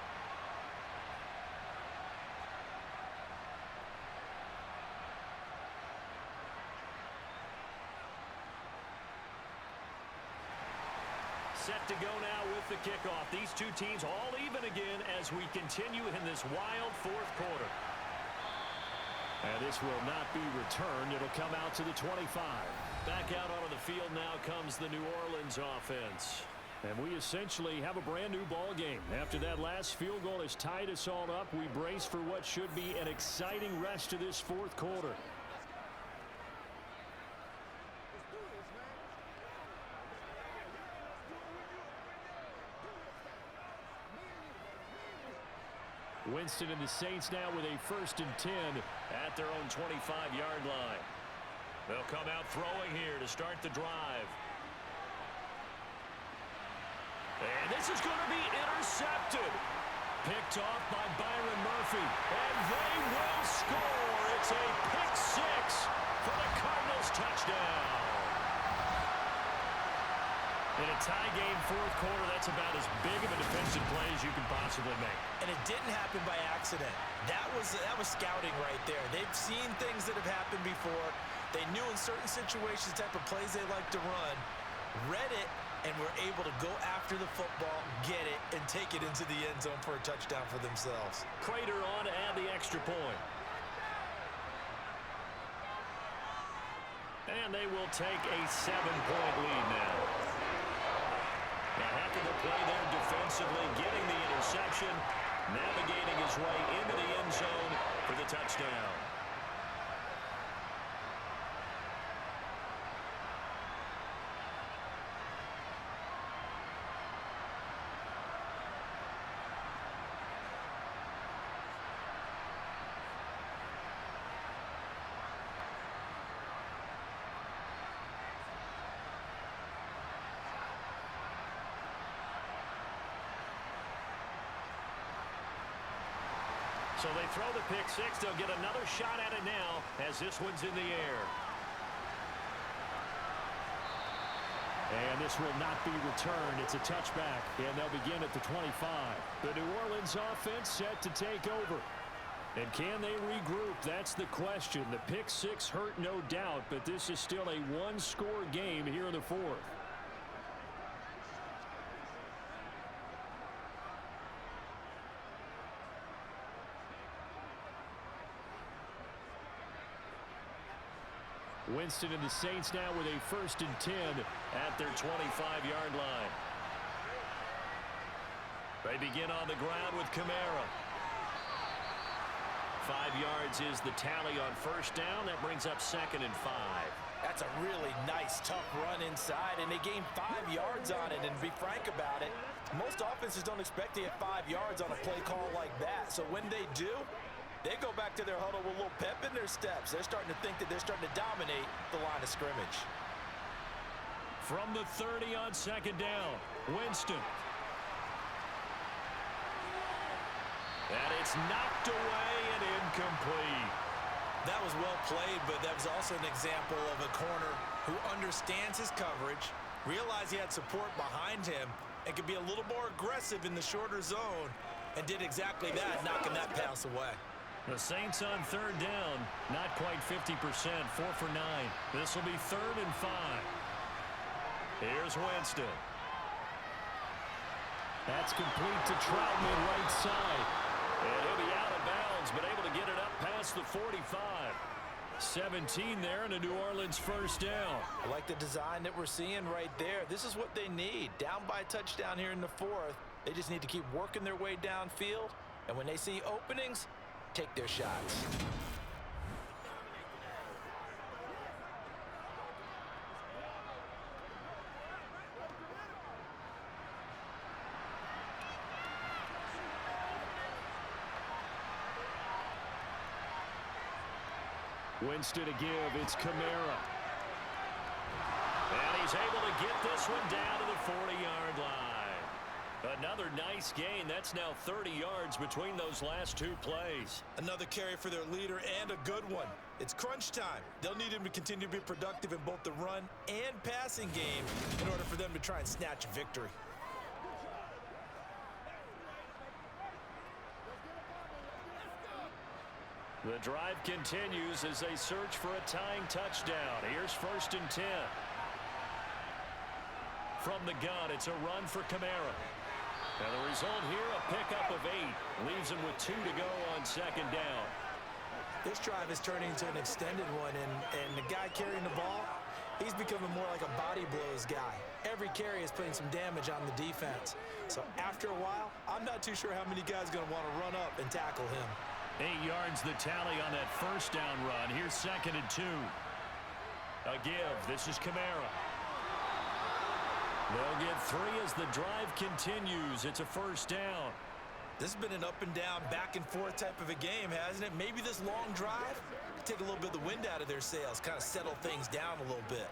Set to go now with the kickoff. These two teams all even again as we continue in this wild 4th quarter. And this will not be returned. It'll come out to the 25. Back out onto the field now comes the New Orleans offense. And we essentially have a brand new ball game. After that last field goal has tied us all up, we brace for what should be an exciting rest of this 4th quarter. Winston and the Saints now with a 1st and 10 at their own 25-yard line. They'll come out throwing here to start the drive. And this is going to be intercepted. Picked off by Byron Murphy. And they will score. It's a pick 6 for the Cardinals touchdown. In a tie game 4th quarter, that's about as big of a defensive play as you can possibly make. And it didn't happen by accident. That was scouting right there. They've seen things that have happened before. They knew in certain situations the type of plays they like to run, read it, and were able to go after the football, get it, and take it into the end zone for a touchdown for themselves. Prater on to add the extra point. And they will take a 7-point lead now. A heck of a play there defensively, getting the interception, navigating his way into the end zone for the touchdown. So they throw the pick six. They'll get another shot at it now as this one's in the air. And this will not be returned. It's a touchback, and they'll begin at the 25. The New Orleans offense set to take over. And can they regroup? That's the question. The pick six hurt, no doubt, but this is still a one-score game here in the fourth. Winston and the Saints now with a 1st and 10 at their 25-yard line. They begin on the ground with Kamara. 5 yards is the tally on 1st down. That brings up 2nd and 5. That's a really nice, tough run inside, and they gained 5 yards on it. And to be frank about it, most offenses don't expect to get 5 yards on a play call like that. So when they do, they go back to their huddle with a little pep in their steps. They're starting to think that they're starting to dominate the line of scrimmage. From the 30 on 2nd down, Winston. And it's knocked away and incomplete. That was well played, but that was also an example of a corner who understands his coverage, realized he had support behind him, and could be a little more aggressive in the shorter zone, and did exactly that, knocking that pass away. The Saints on 3rd down, not quite 50%, 4 for 9. This will be 3rd and 5. Here's Winston. That's complete to Troutman right side. And he'll be out of bounds, but able to get it up past the 45. 17 there and a New Orleans 1st down. I like the design that we're seeing right there. This is what they need. Down by a touchdown here in the 4th. They just need to keep working their way downfield. And when they see openings, take their shots. Winston to give. It's Kamara. And he's able to get this one down to the 40-yard line. Another nice gain. That's now 30 yards between those last 2 plays. Another carry for their leader and a good one. It's crunch time. They'll need him to continue to be productive in both the run and passing game in order for them to try and snatch a victory. The drive continues as they search for a tying touchdown. Here's 1st and 10. From the gun, it's a run for Kamara. And the result here, a pickup of 8. Leaves him with 2 to go on 2nd down. This drive is turning into an extended one, and the guy carrying the ball, he's becoming more like a body blows guy. Every carry is putting some damage on the defense. So after a while, I'm not too sure how many guys are going to want to run up and tackle him. 8 yards the tally on that 1st down run. Here's 2nd and 2. A give. This is Kamara. They'll get 3 as the drive continues. It's a 1st down. This has been an up and down, back and forth type of a game, hasn't it? Maybe this long drive could take a little bit of the wind out of their sails, kind of settle things down a little bit.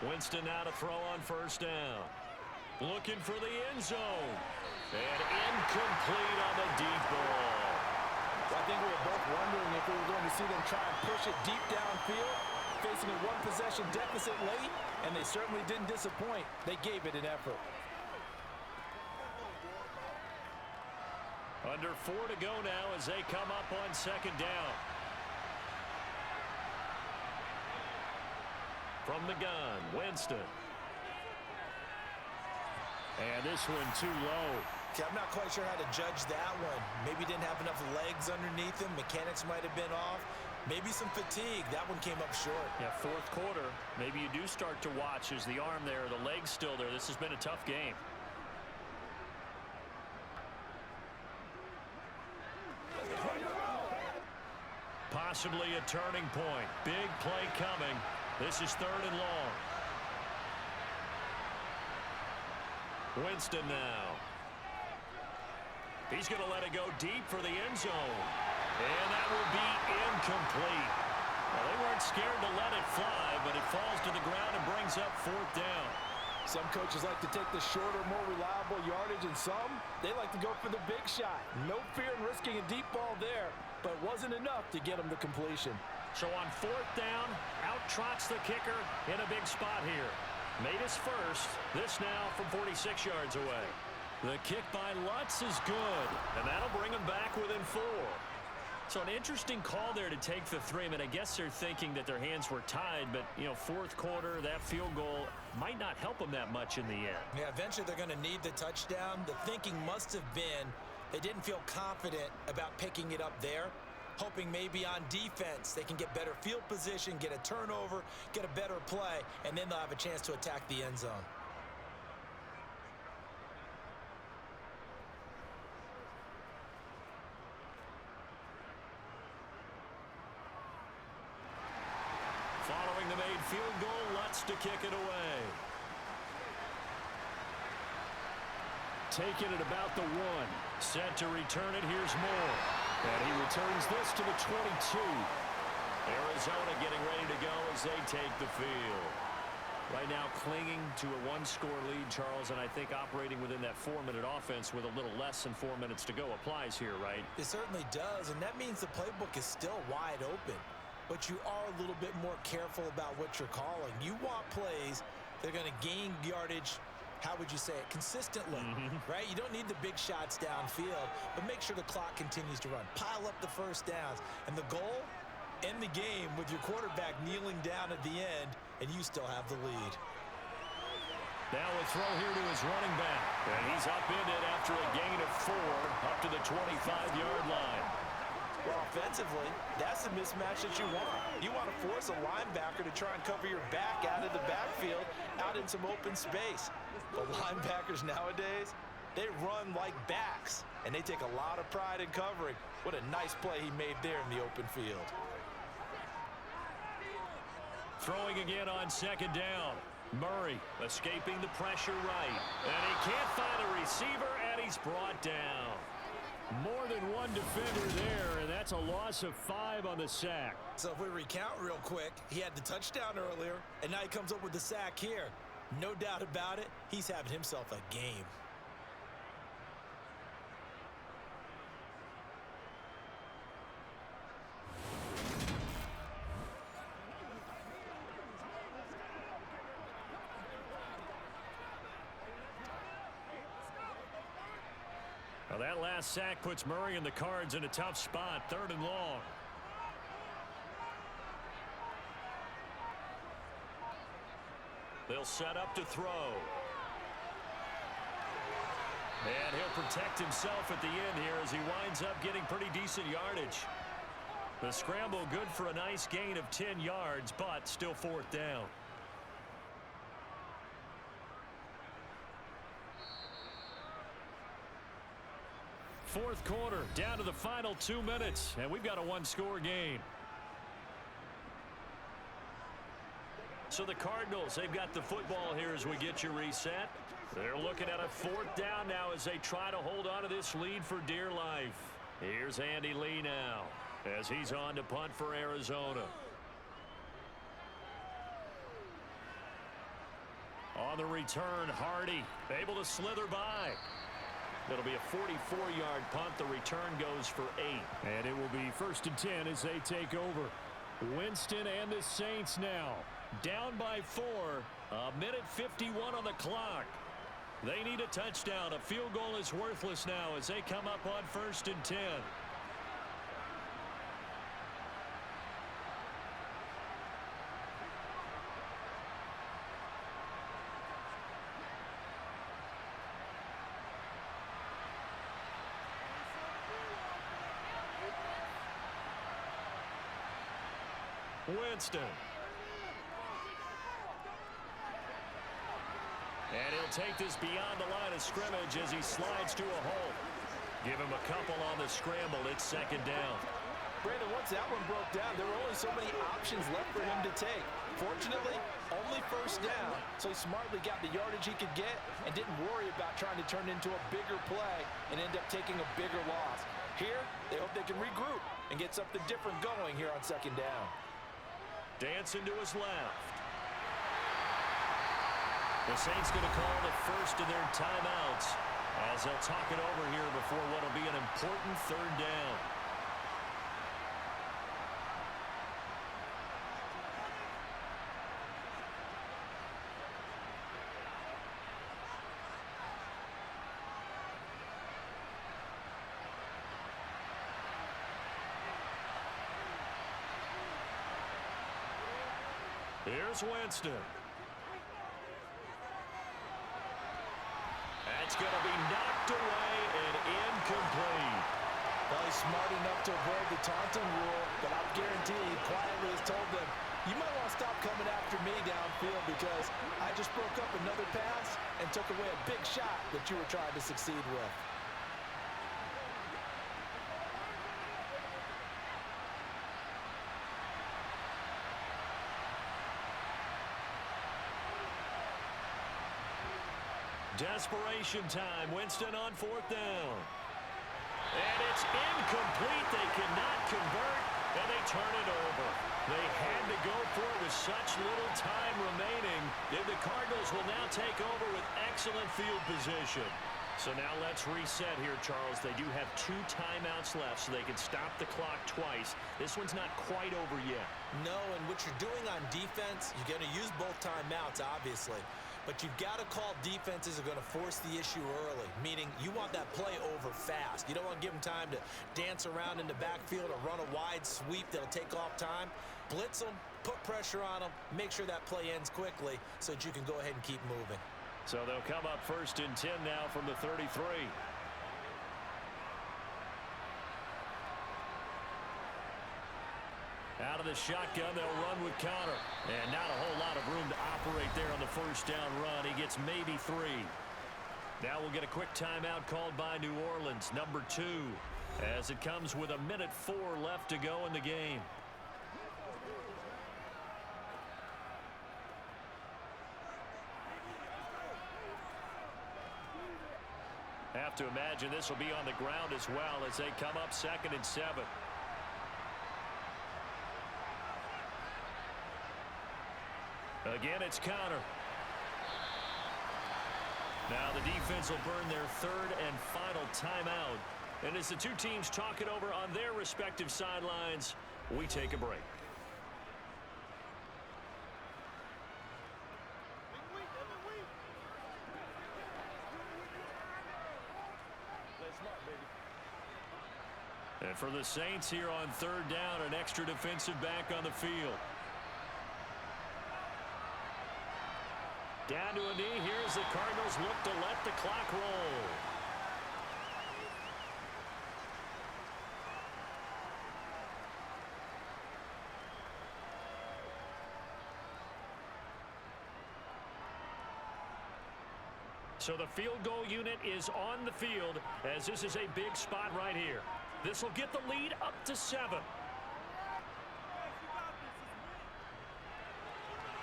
Winston now to throw on 1st down. Looking for the end zone. And incomplete on the deep ball. Well, I think we were both wondering if we were going to see them try and push it deep downfield, facing a 1-possession deficit late, and they certainly didn't disappoint. They gave it an effort. Under 4 to go now as they come up on 2nd down. From the gun, Winston. And this one too low. Okay, I'm not quite sure how to judge that one. Maybe didn't have enough legs underneath him. Mechanics might have been off. Maybe some fatigue. That one came up short. Yeah, 4th quarter. Maybe you do start to watch as the arm there, the leg's still there. This has been a tough game. Possibly a turning point. Big play coming. This is 3rd and long. Winston now. He's going to let it go deep for the end zone. And that will be incomplete. Well, they weren't scared to let it fly, but it falls to the ground and brings up 4th down. Some coaches like to take the shorter, more reliable yardage, and some, they like to go for the big shot. No fear in risking a deep ball there, but it wasn't enough to get them to completion. So on 4th down, out trots the kicker in a big spot here. Made his first. This now from 46 yards away. The kick by Lutz is good, and that'll bring him back within 4. So an interesting call there to take the 3. I mean, I guess they're thinking that their hands were tied, but, you know, 4th quarter, that field goal might not help them that much in the end. Yeah, eventually they're going to need the touchdown. The thinking must have been they didn't feel confident about picking it up there, hoping maybe on defense they can get better field position, get a turnover, get a better play, and then they'll have a chance to attack the end zone. Following the made field goal, Lutz to kick it away. Taking it about the 1. Set to return it, here's Moore. And he returns this to the 22. Arizona getting ready to go as they take the field. Right now clinging to a 1-score lead, Charles, and I think operating within that 4-minute offense with a little less than 4 minutes to go applies here, right? It certainly does, and that means the playbook is still wide open. But you are a little bit more careful about what you're calling. You want plays that are going to gain yardage, how would you say it, consistently, right? You don't need the big shots downfield, but make sure the clock continues to run. Pile up the first downs. And the goal, end the game with your quarterback kneeling down at the end, and you still have the lead. Now a throw here to his running back. And he's upended after a gain of 4 up to the 25-yard line. Well, offensively, that's the mismatch that you want. You want to force a linebacker to try and cover your back out of the backfield, out in some open space. The linebackers nowadays, they run like backs, and they take a lot of pride in covering. What a nice play he made there in the open field. Throwing again on 2nd down. Murray escaping the pressure right. And he can't find a receiver, and he's brought down. More than one defender there, and that's a loss of 5 on the sack. So if we recount real quick, he had the touchdown earlier, and now he comes up with the sack here. No doubt about it, he's having himself a game. Well, that last sack puts Murray and the Cards in a tough spot, 3rd and long. They'll set up to throw. And he'll protect himself at the end here as he winds up getting pretty decent yardage. The scramble good for a nice gain of 10 yards, but still 4th down. Fourth quarter, down to the final 2 minutes, and we've got a 1-score game. So the Cardinals, they've got the football here as we get you reset. They're looking at a 4th down now as they try to hold on to this lead for dear life. Here's Andy Lee now as he's on to punt for Arizona. On the return, Hardy able to slither by. It'll be a 44-yard punt. The return goes for 8. And it will be 1st and 10 as they take over. Winston and the Saints now down by 4. A minute 51 on the clock. They need a touchdown. A field goal is worthless now as they come up on 1st and 10. Winston. And he'll take this beyond the line of scrimmage as he slides to a hole. Give him a couple on the scramble. It's 2nd down. Brandon, once that one broke down, there were only so many options left for him to take. Fortunately, only 1st down, so he smartly got the yardage he could get and didn't worry about trying to turn into a bigger play and end up taking a bigger loss. Here, they hope they can regroup and get something different going here on second down. Dancing to his left. The Saints going to call the first of their timeouts as they'll talk it over here before what will be an important third down. Here's Winston. That's going to be knocked away and incomplete. Well, he's smart enough to avoid the taunting rule, but I guarantee he quietly has told them, you might want to stop coming after me downfield because I just broke up another pass and took away a big shot that you were trying to succeed with. Desperation time. Winston on fourth down. And it's incomplete. They cannot convert, and they turn it over. They had to go for it with such little time remaining. And the Cardinals will now take over with excellent field position. So now let's reset here, Charles. They do have 2 timeouts left, so they can stop the clock twice. This one's not quite over yet. No, and what you're doing on defense, you're going to use both timeouts, obviously. But you've got to call defenses are going to force the issue early, meaning you want that play over fast. You don't want to give them time to dance around in the backfield or run a wide sweep that'll take off time. Blitz them, put pressure on them, make sure that play ends quickly so that you can go ahead and keep moving. So they'll come up 1st and 10 now from the 33. Out of the shotgun, they'll run with Connor. And not a whole lot of room to operate there on the first down run. He gets maybe 3. Now we'll get a quick timeout called by New Orleans, number 2, as it comes with 1:04 left to go in the game. Have to imagine this will be on the ground as well as they come up 2nd and 7. Again, it's Connor. Now the defense will burn their 3rd and final timeout. And as the 2 teams talk it over on their respective sidelines, we take a break. And for the Saints here on 3rd down, an extra defensive back on the field. Down to a knee. Here's the Cardinals look to let the clock roll. So the field goal unit is on the field as this is a big spot right here. This will get the lead up to 7.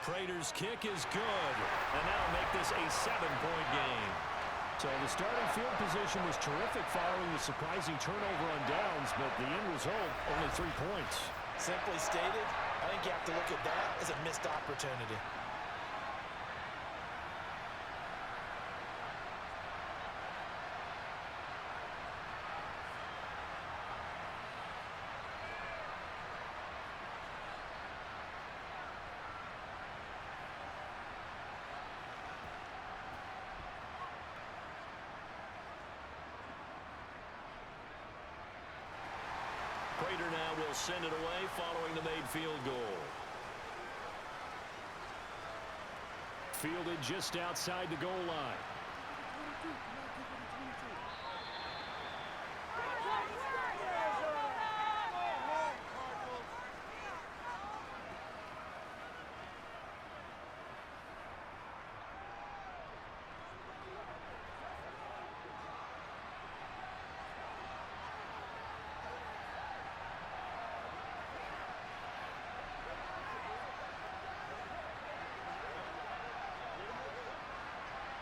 Prater's kick is good, and that'll make this a 7-point game. So the starting field position was terrific following the surprising turnover on downs, but the end result, only 3 points. Simply stated, I think you have to look at that as a missed opportunity. Prater now will send it away following the made field goal. Fielded just outside the goal line.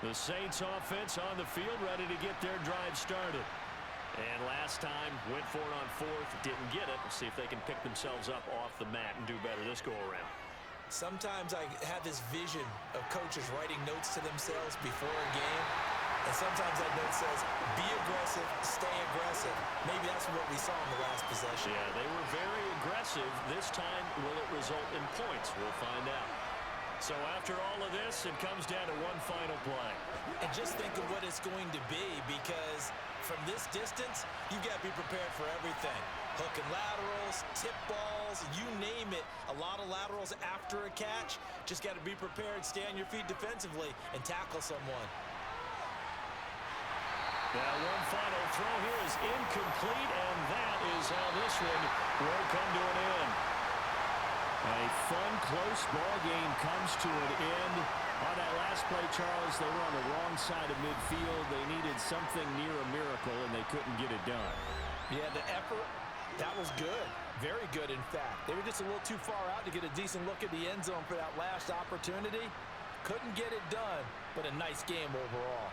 The Saints offense on the field ready to get their drive started. And last time, went for it on fourth, didn't get it. We'll see if they can pick themselves up off the mat and do better this go-around. Sometimes I have this vision of coaches writing notes to themselves before a game, and sometimes that note says, be aggressive, stay aggressive. Maybe that's what we saw in the last possession. Yeah, they were very aggressive. This time, will it result in points? We'll find out. So after all of this, it comes down to one final play. And just think of what it's going to be, because from this distance, you've got to be prepared for everything. Hook and laterals, tip balls, you name it. A lot of laterals after a catch. Just got to be prepared, stay on your feet defensively, and tackle someone. Now one final throw here is incomplete, and that is how this one will come to an end. A fun, close ball game comes to an end. On that last play, Charles, they were on the wrong side of midfield. They needed something near a miracle, and they couldn't get it done. Yeah, the effort, that was good. Very good, in fact. They were just a little too far out to get a decent look at the end zone for that last opportunity. Couldn't get it done, but a nice game overall.